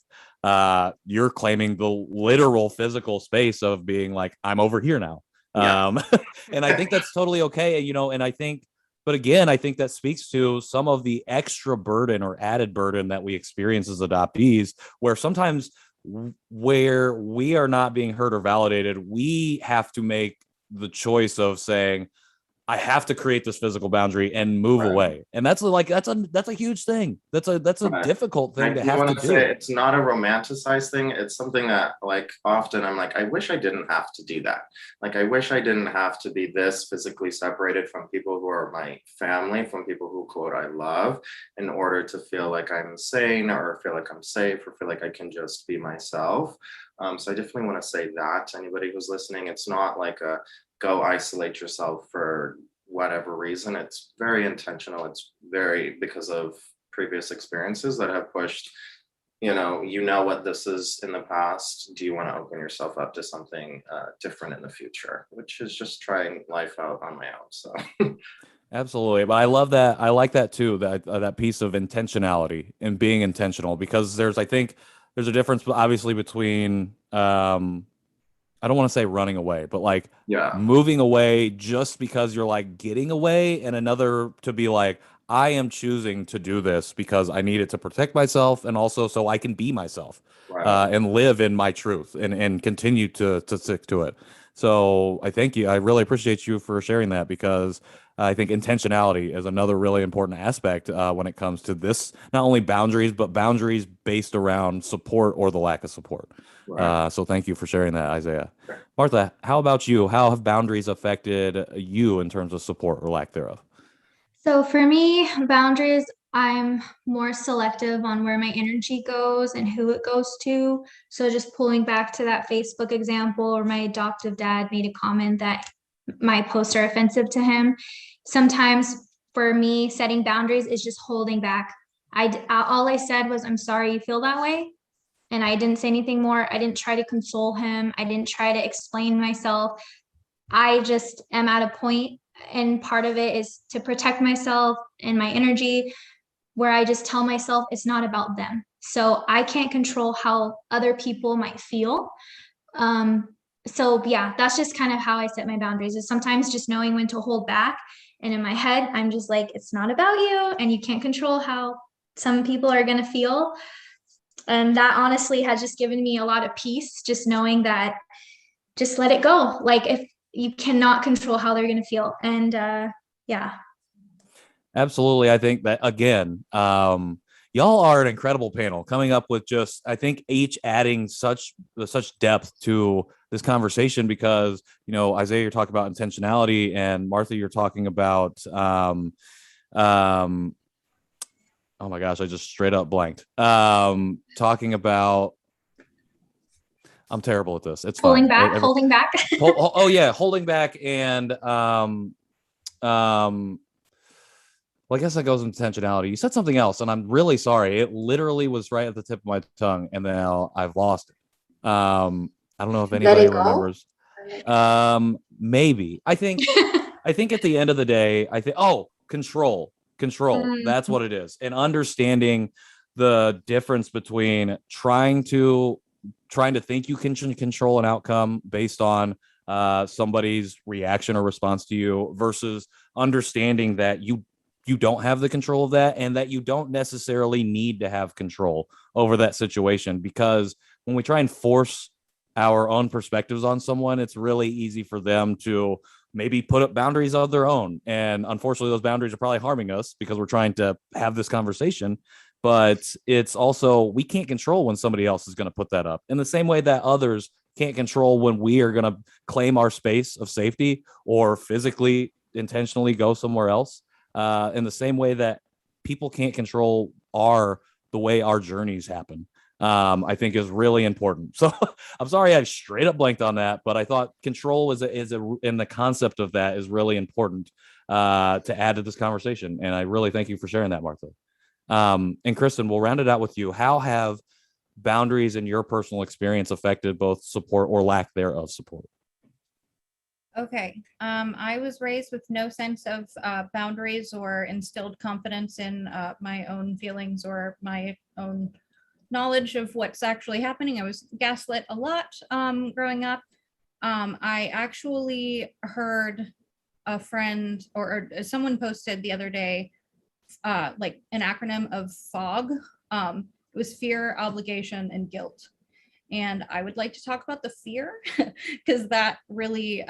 You're claiming the literal physical space of being like, I'm over here now. Yeah. And I think that's totally okay. You know, and I think, but again, I think that speaks to some of the extra burden or added burden that we experience as adoptees, where sometimes where we are not being heard or validated, we have to make the choice of saying, I have to create this physical boundary and move away. And that's a huge thing. That's a difficult thing to have to do. It's not a romanticized thing. It's something that like often I'm like, I wish I didn't have to do that. Like, I wish I didn't have to be this physically separated from people who are my family, from people who quote I love, in order to feel like I'm sane or feel like I'm safe or feel like I can just be myself. So I definitely want to say that to anybody who's listening. It's not like a go isolate yourself for whatever reason. It's very intentional. It's very because of previous experiences that have pushed, you know what this is in the past. Do you want to open yourself up to something different in the future, which is just trying life out on my own. So Absolutely. But I love that. I like that too, that piece of intentionality and being intentional, because I think there's a difference obviously between I don't want to say running away, but like moving away just because you're like getting away, and another to be like, I am choosing to do this because I need it to protect myself and also so I can be myself, and live in my truth and continue to stick to it. So I thank you. I really appreciate you for sharing that, because I think intentionality is another really important aspect when it comes to this, not only boundaries, but boundaries based around support or the lack of support. So thank you for sharing that, Isaiah. Martha, how about you? How have boundaries affected you in terms of support or lack thereof? So for me, boundaries, I'm more selective on where my energy goes and who it goes to. So just pulling back to that Facebook example, or my adoptive dad made a comment that my posts are offensive to him. Sometimes for me, setting boundaries is just holding back. All I said was, I'm sorry you feel that way. And I didn't say anything more. I didn't try to console him. I didn't try to explain myself. I just am at a point, and part of it is to protect myself and my energy, where I just tell myself it's not about them. So I can't control how other people might feel. so yeah, that's just kind of how I set my boundaries, is sometimes just knowing when to hold back. And in my head, I'm just like, it's not about you, and you can't control how some people are going to feel. And that honestly has just given me a lot of peace, just knowing that just let it go. Like, if you cannot control how they're going to feel. And yeah. Absolutely. I think that, again, y'all are an incredible panel, coming up with just, I think, each adding such depth to this conversation, because, Isaiah, you're talking about intentionality, and Martha, you're talking about oh my gosh, I just straight up blanked. Talking about, I'm terrible at this. It's holding fine. back, holding back. Oh yeah, holding back, and well, I guess that goes with intentionality. You said something else, and I'm really sorry. It literally was right at the tip of my tongue, and now I've lost it. I don't know if anybody remembers. Maybe. I think at the end of the day, control. That's what it is. And understanding the difference between trying to think you can control an outcome based on somebody's reaction or response to you, versus understanding that you don't have the control of that, and that you don't necessarily need to have control over that situation. Because when we try and force our own perspectives on someone, it's really easy for them to maybe put up boundaries of their own. And unfortunately, those boundaries are probably harming us because we're trying to have this conversation. But it's also, we can't control when somebody else is going to put that up, in the same way that others can't control when we are going to claim our space of safety or physically intentionally go somewhere else. In the same way that people can't control the way our journeys happen, I think is really important. So I'm sorry I straight up blanked on that, but I thought control and the concept of that is really important to add to this conversation. And I really thank you for sharing that, Martha. And Kristen, we'll round it out with you. How have boundaries in your personal experience affected both support or lack thereof support? Okay. I was raised with no sense of boundaries or instilled confidence in my own feelings or my own knowledge of what's actually happening. I was gaslit a lot growing up. I actually heard a friend or someone posted the other day like an acronym of FOG. It was fear, obligation, and guilt. And I would like to talk about the fear because that really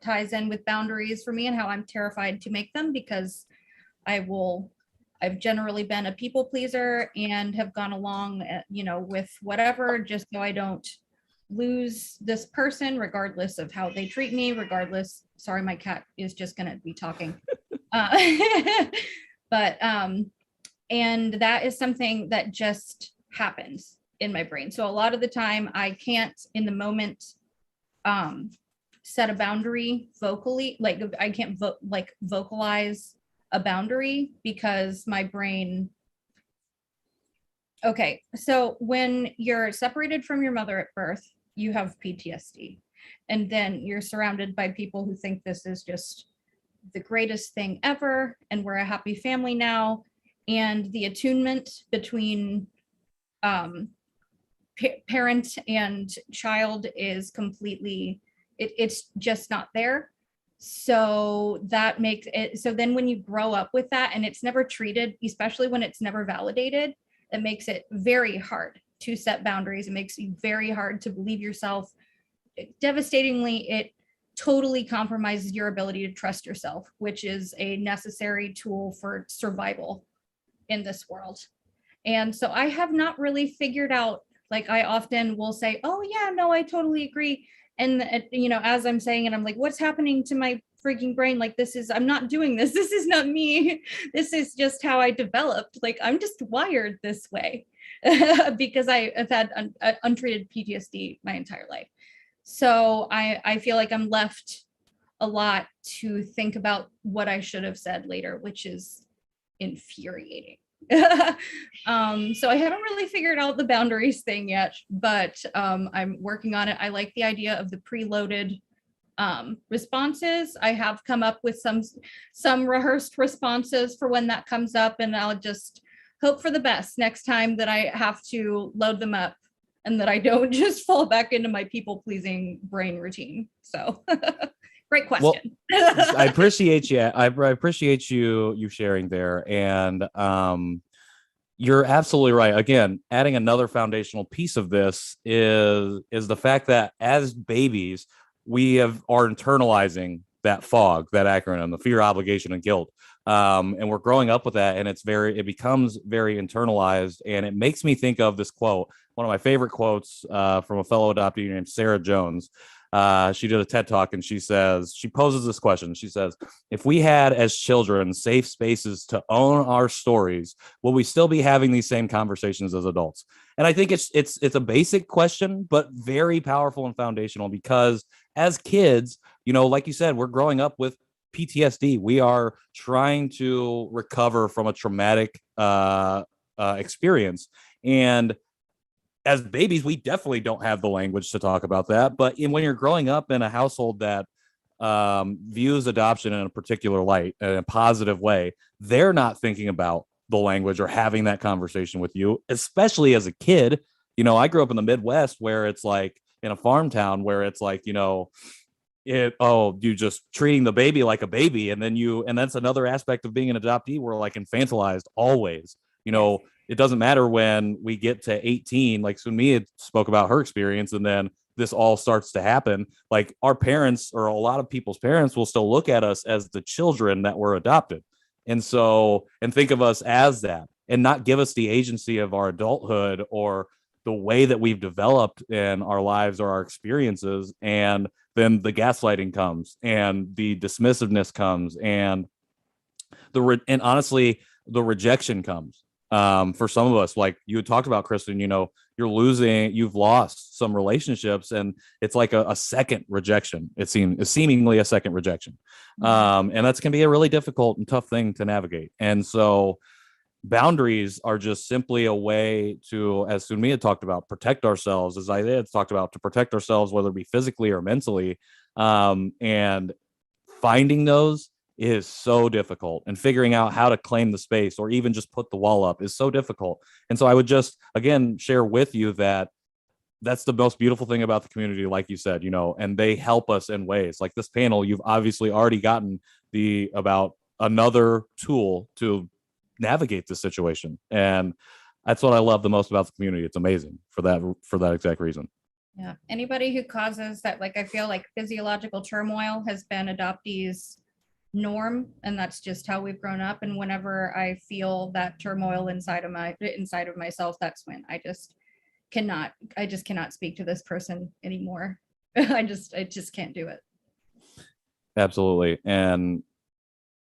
ties in with boundaries for me and how I'm terrified to make them, because I've generally been a people pleaser and have gone along, with whatever, just so I don't lose this person, regardless of how they treat me, regardless. Sorry, my cat is just going to be talking. But and that is something that just happens in my brain. So a lot of the time I can't in the moment set a boundary vocally, like I can't vocalize a boundary because my brain. Okay, so when you're separated from your mother at birth, you have PTSD, and then you're surrounded by people who think this is just the greatest thing ever and we're a happy family now, and the attunement between parent and child is completely, it's just not there. So that makes it, so then when you grow up with that and it's never treated, especially when it's never validated, it makes it very hard to set boundaries. It makes it very hard to believe yourself. Devastatingly, it totally compromises your ability to trust yourself, which is a necessary tool for survival in this world. And so I have not really figured out, like I often will say, oh yeah, no, I totally agree. And as I'm saying it, I'm like, what's happening to my freaking brain? Like, I'm not doing this. This is not me. This is just how I developed. Like, I'm just wired this way because I have had untreated PTSD my entire life. So I feel like I'm left a lot to think about what I should have said later, which is infuriating. So I haven't really figured out the boundaries thing yet, but I'm working on it. I like the idea of the preloaded responses. I have come up with some rehearsed responses for when that comes up, and I'll just hope for the best next time that I have to load them up. and that I don't just fall back into my people pleasing brain routine. So great question. Well, I appreciate you. I appreciate you sharing there. And you're absolutely right. Again, adding another foundational piece of this is the fact that as babies, are internalizing that fog, that acronym, the fear, obligation, and guilt. And we're growing up with that, and it becomes very internalized. And it makes me think of this quote, one of my favorite quotes from a fellow adoptee named Sarah Jones. She did a TED Talk, and she poses this question. She says, if we had as children safe spaces to own our stories, will we still be having these same conversations as adults? And I think it's a basic question, but very powerful and foundational, because as kids, like you said, we're growing up with PTSD. We are trying to recover from a traumatic experience. And as babies, we definitely don't have the language to talk about that. But when you're growing up in a household that views adoption in a particular light, in a positive way, they're not thinking about the language or having that conversation with you, especially as a kid. I grew up in the Midwest, where it's like in a farm town, where it's like, you just treating the baby like a baby. And that's another aspect of being an adoptee. We're like infantilized always. It doesn't matter when we get to 18, like Sunmi had spoke about her experience, and then this all starts to happen. Like our parents, or a lot of people's parents, will still look at us as the children that were adopted. And think of us as that, and not give us the agency of our adulthood or the way that we've developed in our lives or our experiences. And then the gaslighting comes, and the dismissiveness comes, and honestly, the rejection comes. For some of us, like you had talked about, Kristen, you've lost some relationships, and it's like a second rejection. It's seemingly a second rejection. And that's can be a really difficult and tough thing to navigate. And so boundaries are just simply a way to, as Sunmi had talked about, protect ourselves, as Isaiah had talked about, to protect ourselves, whether it be physically or mentally. And finding those is so difficult, and figuring out how to claim the space or even just put the wall up is so difficult. And so I would just, again, share with you that that's the most beautiful thing about the community, like you said, and they help us in ways like this panel. You've obviously already gotten about another tool to navigate this situation. And that's what I love the most about the community. It's amazing for that exact reason. Yeah. Anybody who causes that, I feel like physiological turmoil has been adoptees' norm, and that's just how we've grown up. And whenever I feel that turmoil inside of myself, that's when I just cannot speak to this person anymore. I just can't do it. Absolutely. And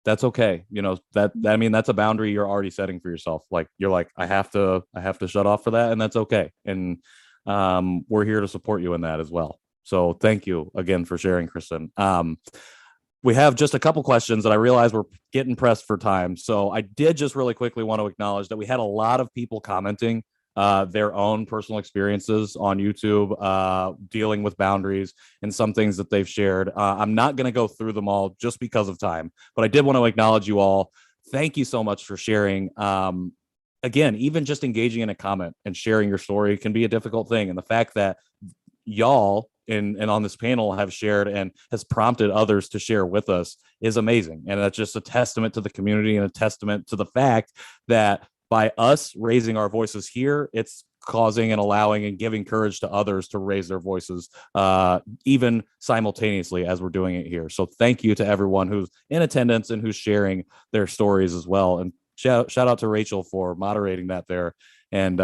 that's okay. That's a boundary you're already setting for yourself. Like you're like, I have to shut off for that. And that's okay. And we're here to support you in that as well. So thank you again for sharing, Kristen. We have just a couple questions that I realize we're getting pressed for time. So I did just really quickly want to acknowledge that we had a lot of people commenting their own personal experiences on YouTube, dealing with boundaries and some things that they've shared. I'm not going to go through them all just because of time, but I did want to acknowledge you all. Thank you so much for sharing. Again, even just engaging in a comment and sharing your story can be a difficult thing. And the fact that y'all and on this panel have shared and has prompted others to share with us is amazing. And that's just a testament to the community and a testament to the fact that by us raising our voices here, it's causing and allowing and giving courage to others to raise their voices, even simultaneously as we're doing it here. So thank you to everyone who's in attendance and who's sharing their stories as well. And shout out to Rachel for moderating that there and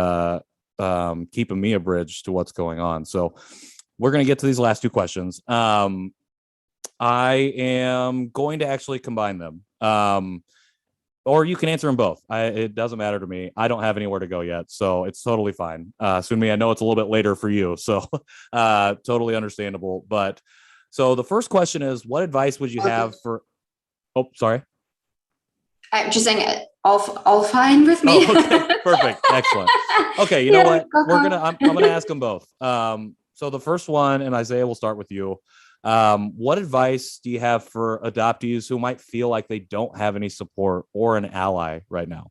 keeping me abridged to what's going on. So we're going to get to these last two questions. I am going to actually combine them. Or you can answer them both. It doesn't matter to me. I don't have anywhere to go yet, so it's totally fine. Sunmi, I know it's a little bit later for you, so totally understandable. But so the first question is, what advice would you have for? Oh, sorry. I'm just saying, all fine with me. Oh, okay, perfect, excellent. Okay, you know what? I'm gonna ask them both. So the first one, and Isaiah, will start with you. What advice do you have for adoptees who might feel like they don't have any support or an ally right now?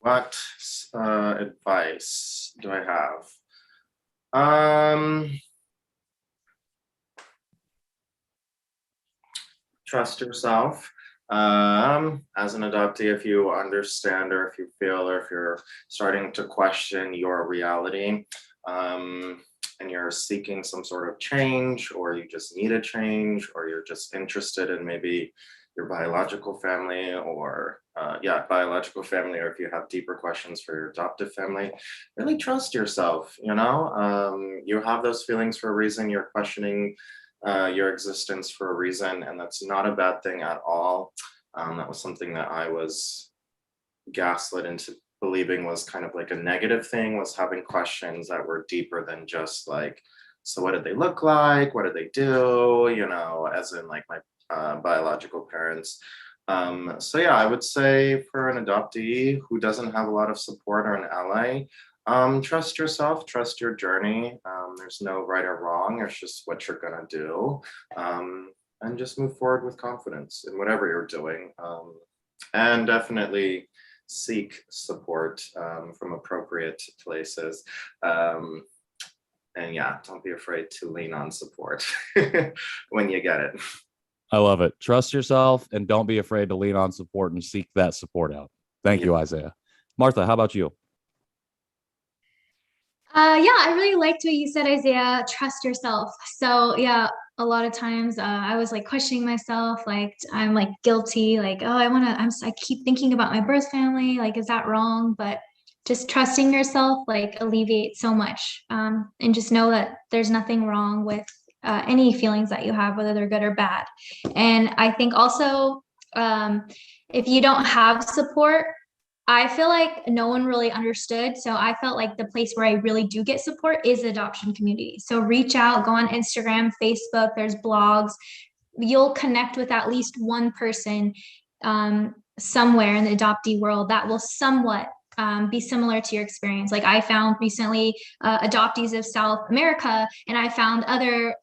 What advice do I have? Trust yourself. As an adoptee, if you understand or if you feel or if you're starting to question your reality, and you're seeking some sort of change, or you just need a change, or you're just interested in maybe your biological family, or biological family, or if you have deeper questions for your adoptive family, really trust yourself. You have those feelings for a reason. You're questioning your existence for a reason, and that's not a bad thing at all. That was something that I was gaslit into believing was kind of like a negative thing, was having questions that were deeper than just like, so what did they look like? What did they do? As in like my biological parents. So yeah, I would say for an adoptee who doesn't have a lot of support or an ally, trust yourself, trust your journey. There's no right or wrong. It's just what you're gonna do, and just move forward with confidence in whatever you're doing. And definitely seek support from appropriate places. And yeah, don't be afraid to lean on support when you get it. I love it. Trust yourself and don't be afraid to lean on support and seek that support out. Thank you, Isaiah. Martha, how about you? Yeah, I really liked what you said, Isaiah. Trust yourself. So yeah, a lot of times I was like questioning myself, like I'm like guilty, like oh I keep thinking about my birth family, like is that wrong? But just trusting yourself like alleviates so much, and just know that there's nothing wrong with any feelings that you have, whether they're good or bad. And I think also if you don't have support, I feel like no one really understood. So I felt like the place where I really do get support is the adoption community. So reach out, go on Instagram, Facebook, there's blogs. You'll connect with at least one person somewhere in the adoptee world that will somewhat be similar to your experience. Like I found recently Adoptees of South America, and I found other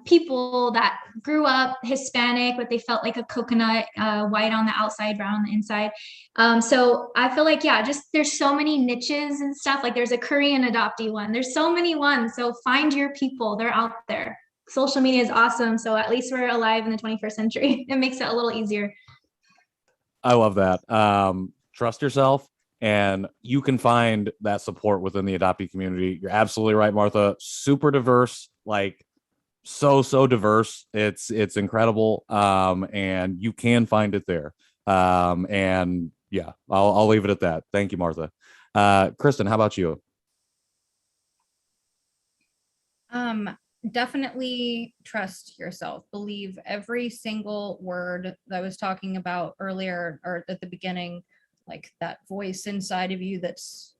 people that grew up Hispanic, but they felt like a coconut, white on the outside, brown on the inside. So I feel like, yeah, just there's so many niches and stuff. Like there's a Korean adoptee one. There's so many ones. So find your people. They're out there. Social media is awesome. So at least we're alive in the 21st century. It makes it a little easier. I love that. Trust yourself, and you can find that support within the adoptee community. You're absolutely right, Martha. Super diverse, like so diverse. It's incredible, and you can find it there. And yeah, I'll leave it at that. Thank you, Martha. Kristen, how about you? Definitely trust yourself. Believe every single word that I was talking about earlier or at the beginning, like that voice inside of you that's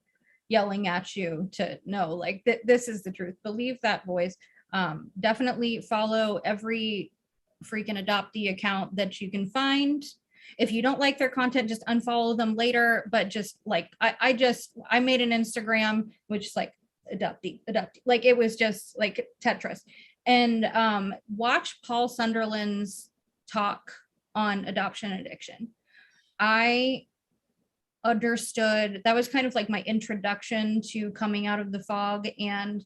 yelling at you to know, like this is the truth. Believe that voice. Definitely follow every freaking adoptee account that you can find. If you don't like their content, just unfollow them later. But just like I made an Instagram which is like adoptee, like it was just like Tetris. And watch Paul Sunderland's talk on adoption addiction. I understood that was kind of like my introduction to coming out of the fog, and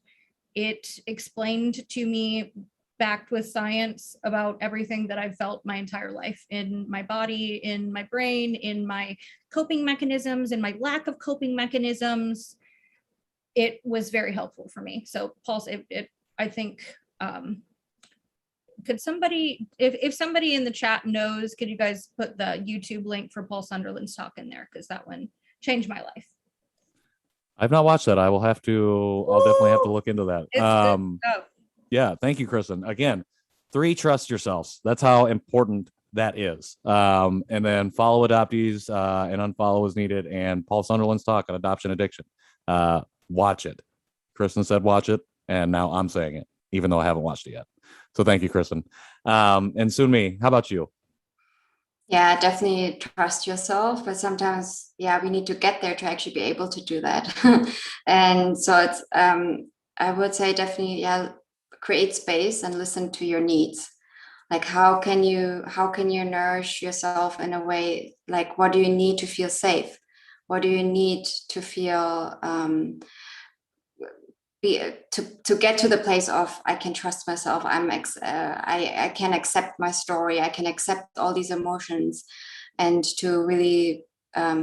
it explained to me, backed with science, about everything that I've felt my entire life, in my body, in my brain, in my coping mechanisms, in my lack of coping mechanisms. It was very helpful for me. So Paul, I think, could somebody, if somebody in the chat knows, could you guys put the YouTube link for Paul Sunderland's talk in there? Because that one changed my life. I've not watched that. I'll definitely have to look into that. It's good stuff. Yeah, thank you, Kristen. Again, 3, trust yourselves. That's how important that is. And then follow Adoptees, and unfollow as needed. And Paul Sunderland's talk on adoption addiction. Watch it. Kristen said watch it, and now I'm saying it, even though I haven't watched it yet. So thank you, Kristen. And Sunmi, how about you? Yeah, definitely trust yourself, but sometimes, yeah, we need to get there to actually be able to do that. And so it's, I would say definitely, yeah, create space and listen to your needs. Like how can you nourish yourself in a way, like what do you need to feel safe? What do you need to feel to get to the place of I can trust myself. I can accept my story. I can accept all these emotions, and to really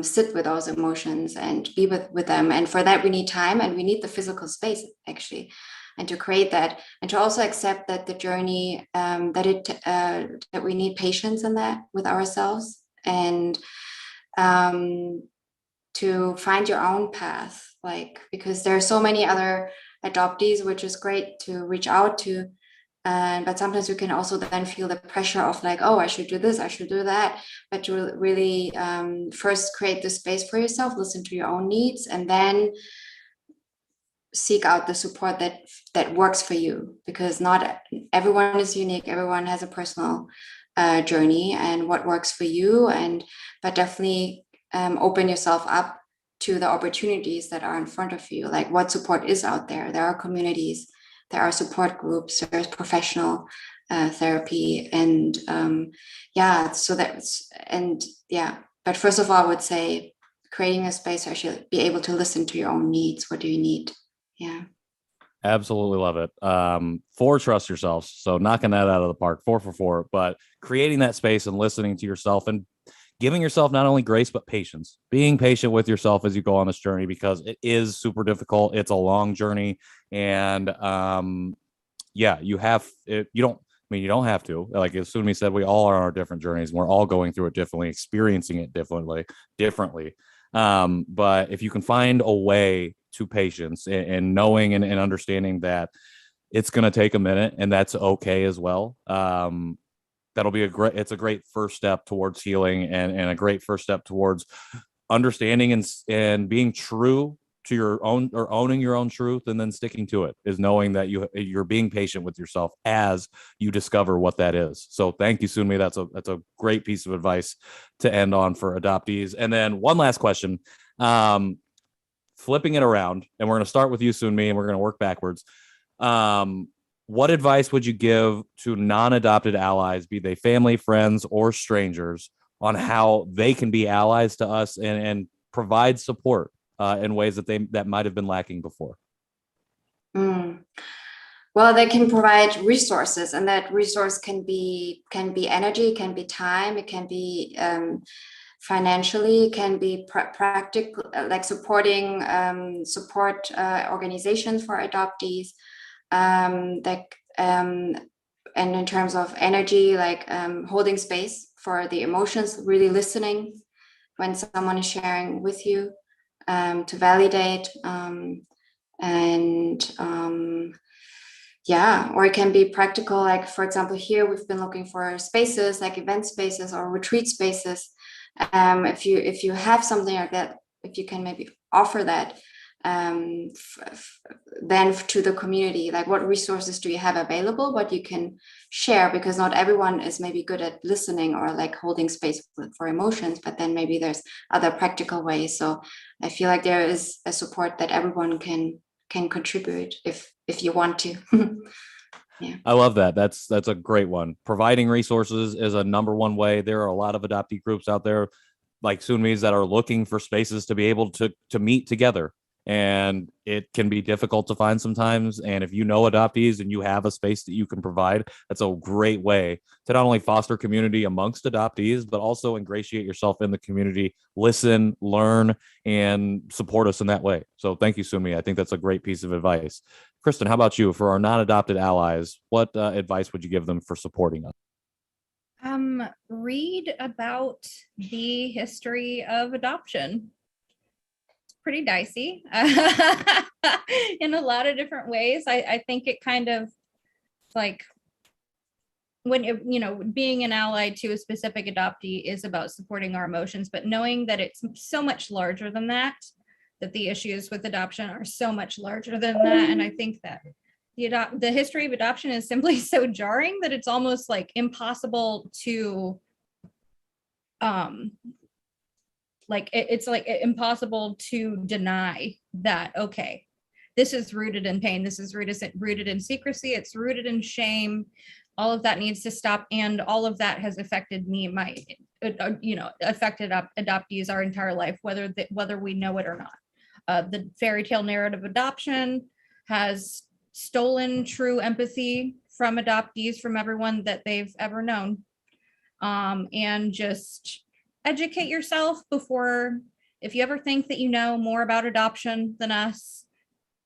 sit with those emotions and be with them. And for that, we need time, and we need the physical space actually, and to create that, and to also accept that the journey that we need patience in that with ourselves, and to find your own path, like, because there are so many other adoptees, which is great to reach out to. But sometimes you can also then feel the pressure of like, oh, I should do this, I should do that. But to really first create the space for yourself, listen to your own needs, and then seek out the support that works for you, because not everyone is unique. Everyone has a personal journey and what works for you. But definitely open yourself up to the opportunities that are in front of you, like what support is out there. There are communities, there are support groups, there's professional therapy, and but first of all, I would say creating a space where you should be able to listen to your own needs. What do you need? Yeah. Absolutely love it. 4, trust yourselves. So knocking that out of the park, 4 for 4, but creating that space and listening to yourself and giving yourself not only grace, but patience, being patient with yourself as you go on this journey, because it is super difficult. It's a long journey. And you have it. You don't have to, like as Sunmi said, we all are on our different journeys. And we're all going through it differently, experiencing it differently. But if you can find a way to patience and knowing and understanding that it's going to take a minute, and that's okay as well. That'll be it's a great first step towards healing, and a great first step towards understanding and being true to your own, or owning your own truth, and then sticking to it, is knowing that you're being patient with yourself as you discover what that is. So thank you, Sunmi. That's a great piece of advice to end on for adoptees. And then one last question, flipping it around, and we're going to start with you, Sunmi, and we're going to work backwards. What advice would you give to non-adopted allies, be they family, friends, or strangers, on how they can be allies to us and provide support in ways that might have been lacking before? Well, they can provide resources, and that resource can be energy, can be time, it can be financially, can be practical, like supporting support organizations for adoptees. And in terms of energy, like holding space for the emotions, really listening when someone is sharing with you, to validate, or it can be practical, like for example here we've been looking for spaces like event spaces or retreat spaces. If you have something like that, if you can maybe offer that then to the community, like what resources do you have available, what you can share, because not everyone is maybe good at listening or like holding space for emotions, but then maybe there's other practical ways. So I feel like there is a support that everyone can contribute if you want to. Yeah. I love that. That's a great one. Providing resources is a number one way. There are a lot of adoptee groups out there, like Sunmi's, that are looking for spaces to be able to meet together. And it can be difficult to find sometimes. And if you know adoptees and you have a space that you can provide, that's a great way to not only foster community amongst adoptees, but also ingratiate yourself in the community, listen, learn, and support us in that way. So thank you, Sunmi. I think that's a great piece of advice. Kristen, how about you? For our non-adopted allies, what advice would you give them for supporting us? Read about the history of adoption. Pretty dicey in a lot of different ways. I think it kind of like when being an ally to a specific adoptee is about supporting our emotions, but knowing that it's so much larger than that the issues with adoption are so much larger than that. And I think that the history of adoption is simply so jarring that it's almost like impossible to it's like impossible to deny that, okay, this is rooted in pain, this is rooted in secrecy, it's rooted in shame, all of that needs to stop, and all of that has affected me, my affected adoptees our entire life, whether we know it or not. The fairy tale narrative adoption has stolen true empathy from adoptees, from everyone that they've ever known. And just educate yourself before, if you ever think that you know more about adoption than us,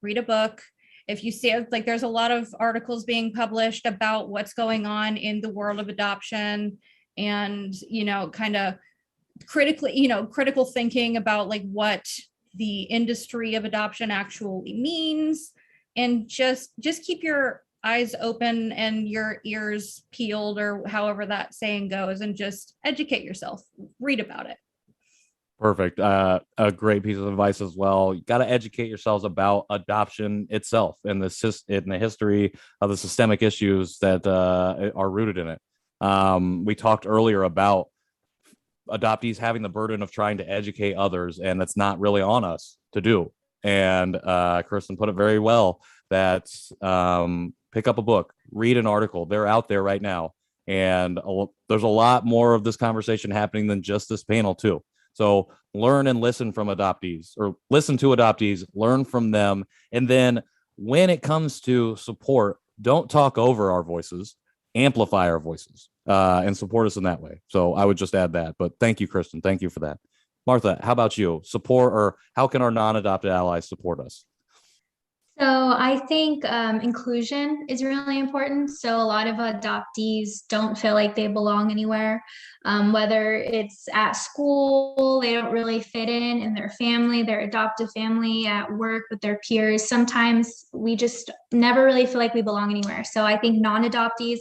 read a book. If you see it, like there's a lot of articles being published about what's going on in the world of adoption, and, kind of critical thinking about like what the industry of adoption actually means, and just keep your eyes open and your ears peeled, or however that saying goes, and just educate yourself, read about it. Perfect. A great piece of advice as well. You got to educate yourselves about adoption itself and in the history of the systemic issues that are rooted in it. We talked earlier about adoptees having the burden of trying to educate others, and that's not really on us to do. And Kristen put it very well, that pick up a book, read an article. They're out there right now. And there's a lot more of this conversation happening than just this panel too. So learn and listen from adoptees, or listen to adoptees, learn from them. And then when it comes to support, don't talk over our voices, amplify our voices, and support us in that way. So I would just add that. But thank you, Kristen. Thank you for that. Martha, how about you? Support, or how can our non-adopted allies support us? So I think inclusion is really important. So a lot of adoptees don't feel like they belong anywhere, whether it's at school, they don't really fit in their family, their adoptive family, at work with their peers. Sometimes we just never really feel like we belong anywhere. So I think non-adoptees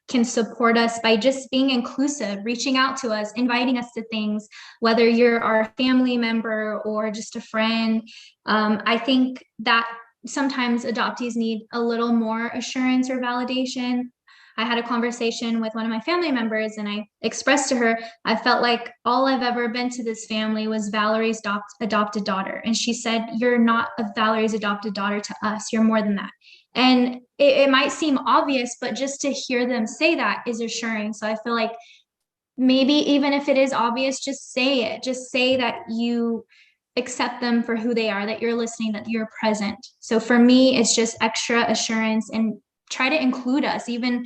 can support us by just being inclusive, reaching out to us, inviting us to things, whether you're our family member or just a friend. I think that sometimes adoptees need a little more assurance or validation. I had a conversation with one of my family members, and I expressed to her, I felt like all I've ever been to this family was Valerie's adopted daughter. And she said, you're not Valerie's adopted daughter to us. You're more than that. And it might seem obvious, but just to hear them say that is assuring. So I feel like maybe even if it is obvious, just say it. Just say that you accept them for who they are, that you're listening, that you're present. So for me, it's just extra assurance, and try to include us. Even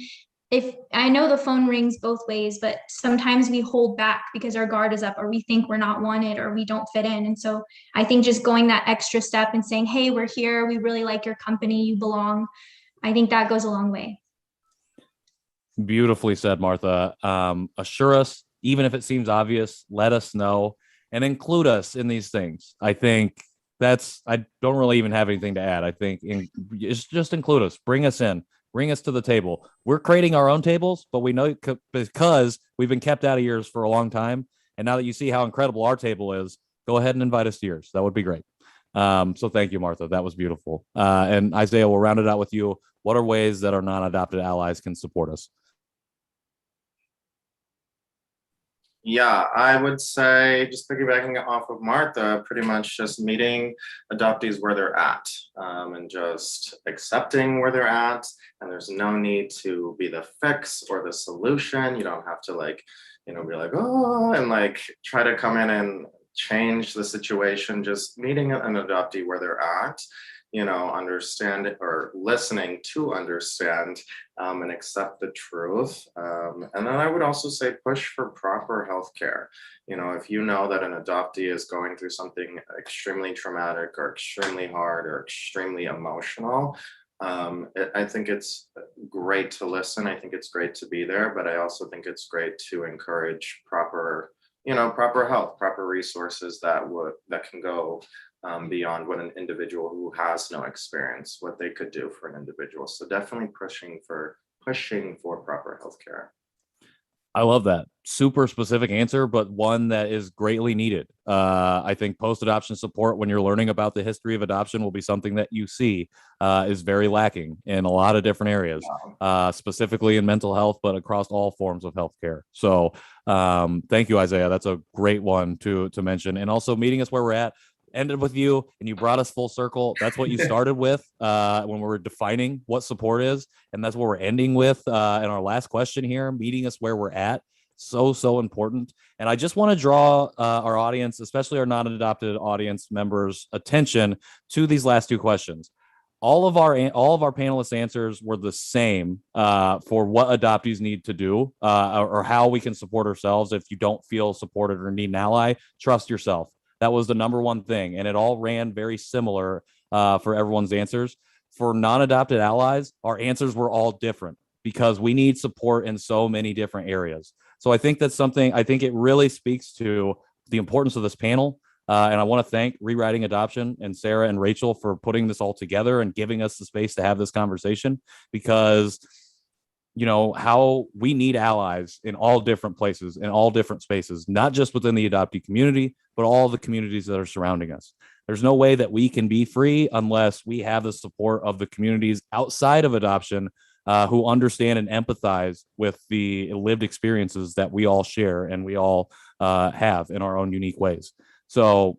if I know the phone rings both ways, but sometimes we hold back because our guard is up, or we think we're not wanted, or we don't fit in. And so I think just going that extra step and saying, hey, we're here, we really like your company, you belong, I think that goes a long way. Beautifully said, Martha. Assure us, even if it seems obvious, let us know, and include us in these things. I think I don't really even have anything to add. I think it's just include us, bring us in, bring us to the table. We're creating our own tables, but we know because we've been kept out of yours for a long time. And now that you see how incredible our table is, go ahead and invite us to yours. That would be great. So thank you, Martha. That was beautiful. And Isaiah, we'll round it out with you. What are ways that our non-adopted allies can support us? Yeah, I would say, just piggybacking off of Martha, pretty much just meeting adoptees where they're at, and just accepting where they're at. And there's no need to be the fix or the solution. You don't have to be like, oh, and try to come in and change the situation. Just meeting an adoptee where they're at, understand or listening to understand, and accept the truth. And then I would also say push for proper healthcare. If you know that an adoptee is going through something extremely traumatic or extremely hard or extremely emotional, I think it's great to listen. I think it's great to be there, but I also think it's great to encourage proper health, proper resources that can go beyond what an individual who has no experience, what they could do for an individual. So definitely pushing for proper healthcare. I love that. Super specific answer, but one that is greatly needed. I think post-adoption support, when you're learning about the history of adoption, will be something that you see is very lacking in a lot of different areas, specifically in mental health, but across all forms of healthcare. So thank you, Isaiah. That's a great one to mention. And also meeting us where we're at. Ended with you, and you brought us full circle. That's what you started with when we were defining what support is, and that's what we're ending with in our last question here, meeting us where we're at. so important. And I just want to draw our audience, especially our non-adopted audience members, attention to these last two questions. All of our panelists' answers were the same for what adoptees need to do or how we can support ourselves. If you don't feel supported or need an ally, trust yourself. That was the number one thing, and it all ran very similar for everyone's answers. For non-adopted allies, our answers were all different because we need support in so many different areas. So I think that's something, I think it really speaks to the importance of this panel. And I want to thank Rewriting Adoption and Sarah and Rachel for putting this all together and giving us the space to have this conversation, because you know how we need allies in all different places, in all different spaces, not just within the adoptee community, but all the communities that are surrounding us. There's no way that we can be free unless we have the support of the communities outside of adoption who understand and empathize with the lived experiences that we all share and we all have in our own unique ways. So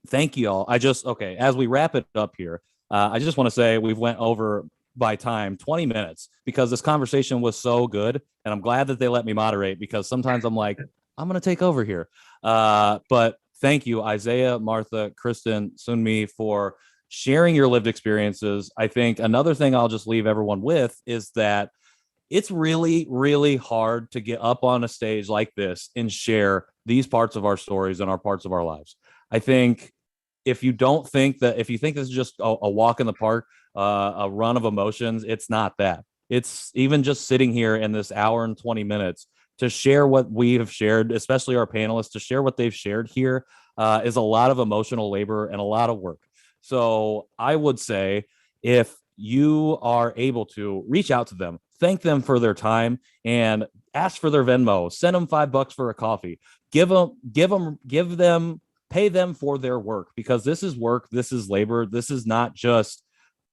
thank you all. Okay, as we wrap it up here, I just want to say we've went over by time 20 minutes because this conversation was so good, and I'm glad that they let me moderate, because sometimes I'm like, I'm going to take over here. But thank you, Isaiah, Martha, Kristen, Sunmi, for sharing your lived experiences. I think another thing I'll just leave everyone with is that it's really, really hard to get up on a stage like this and share these parts of our stories and our parts of our lives. I think if you think this is just a walk in the park, a run of emotions, it's not that. It's even just sitting here in this hour and 20 minutes to share what we have shared, especially our panelists, to share what they've shared here is a lot of emotional labor and a lot of work. So I would say if you are able to reach out to them, thank them for their time, and ask for their Venmo, send them $5 for a coffee, pay them for their work, because this is work, this is labor. This is not just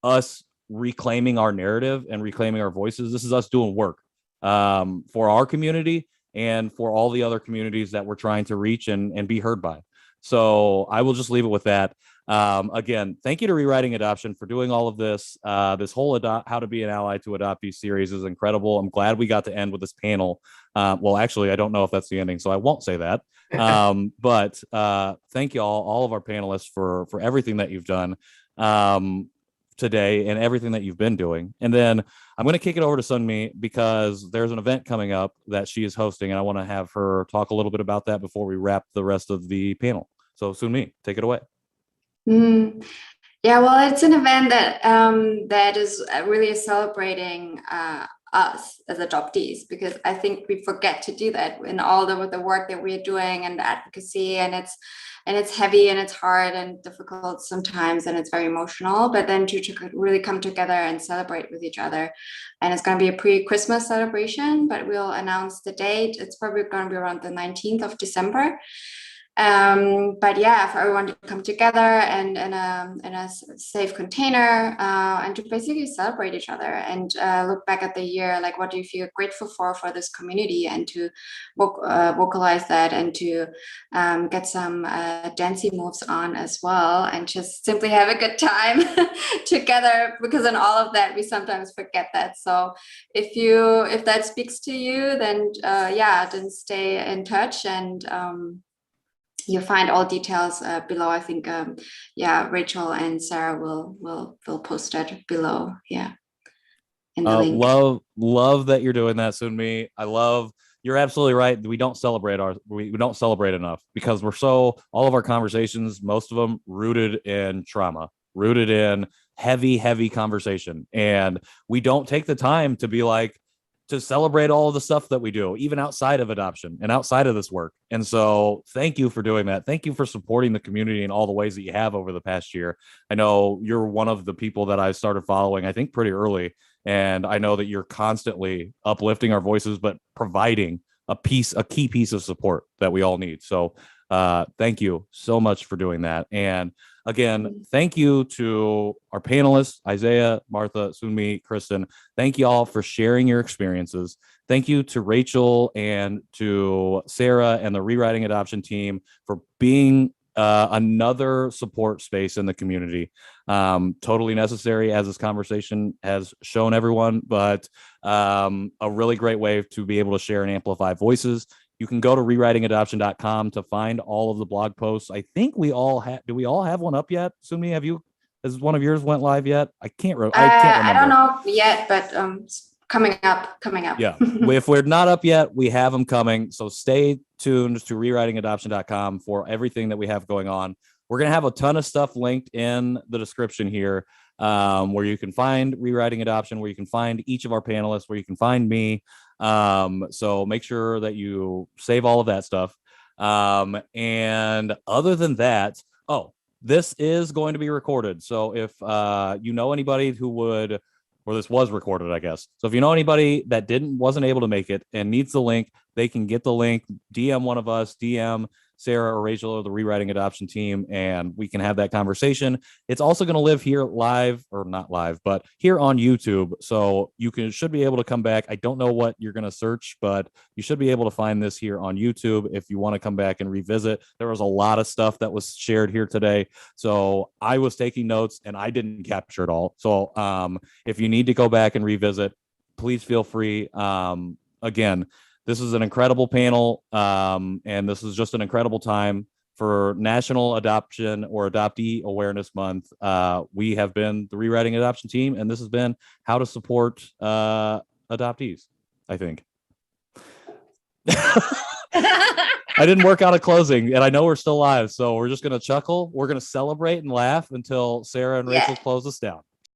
us reclaiming our narrative and reclaiming our voices. This is us doing work for our community and for all the other communities that we're trying to reach and be heard by. So I will just leave it with that. Again, thank you to Rewriting Adoption for doing all of this. This whole How to Be an Ally to Adoptee series is incredible. I'm glad we got to end with this panel. Well, actually, I don't know if that's the ending, so I won't say that. But thank you all of our panelists for everything that you've done today and everything that you've been doing. And then I'm going to kick it over to Sunmi, because there's an event coming up that she is hosting, and I want to have her talk a little bit about that before we wrap the rest of the panel. So Sunmi, take it away. Yeah, well, it's an event that is really celebrating us as adoptees, because I think we forget to do that in all the work that we're doing and the advocacy, and it's heavy and it's hard and difficult sometimes, and it's very emotional, but then to really come together and celebrate with each other. And it's going to be a pre-Christmas celebration, but we'll announce the date. It's probably going to be around the 19th of December. But yeah, for everyone to come together and in a safe container and to basically celebrate each other and look back at the year, like what do you feel grateful for this community, and to vocalize that, and to get some dancey moves on as well, and just simply have a good time together, because in all of that we sometimes forget that. So if that speaks to you, then then stay in touch, and you'll find all details below. I think, Rachel and Sarah will post that below. Yeah, in the link. Love that you're doing that, Sunmi. You're absolutely right. We don't celebrate enough, because all of our conversations, most of them rooted in trauma, rooted in heavy conversation, and we don't take the time to celebrate all of the stuff that we do, even outside of adoption and outside of this work. And so thank you for doing that. Thank you for supporting the community in all the ways that you have over the past year. I know you're one of the people that I started following, I think, pretty early. And I know that you're constantly uplifting our voices, but providing a key piece of support that we all need. So thank you so much for doing that. And again, thank you to our panelists, Isaiah, Martha, Sunmi, Kristen. Thank you all for sharing your experiences. Thank you to Rachel and to Sarah and the Rewriting Adoption team for being another support space in the community. Totally necessary, as this conversation has shown everyone, but a really great way to be able to share and amplify voices. You can go to rewritingadoption.com to find all of the blog posts. I think we all have. Do we all have one up yet? Sumi, have you? Has one of yours went live yet? I can't remember. I don't know yet, but it's coming up. Yeah. If we're not up yet, we have them coming. So stay tuned to rewritingadoption.com for everything that we have going on. We're going to have a ton of stuff linked in the description here, where you can find Rewriting Adoption, where you can find each of our panelists, where you can find me. So make sure that you save all of that stuff. And other than that, this is going to be recorded. So if you know anybody who would, or this was recorded, I guess. So if you know anybody that wasn't able to make it and needs the link, they can get the link, DM one of us, DM Sarah or Rachel or the Rewriting Adoption team, and we can have that conversation. It's also going to live here live, or not live, but here on YouTube. So you should be able to come back. I don't know what you're going to search, but you should be able to find this here on YouTube if you want to come back and revisit. There was a lot of stuff that was shared here today. So I was taking notes and I didn't capture it all. So if you need to go back and revisit, please feel free. Again, this is an incredible panel, and this is just an incredible time for National Adoption or Adoptee Awareness Month. We have been the Rewriting Adoption team, and this has been how to support adoptees, I think. I didn't work out a closing, and I know we're still live, so we're just going to chuckle. We're going to celebrate and laugh until Sarah and Rachel close us down.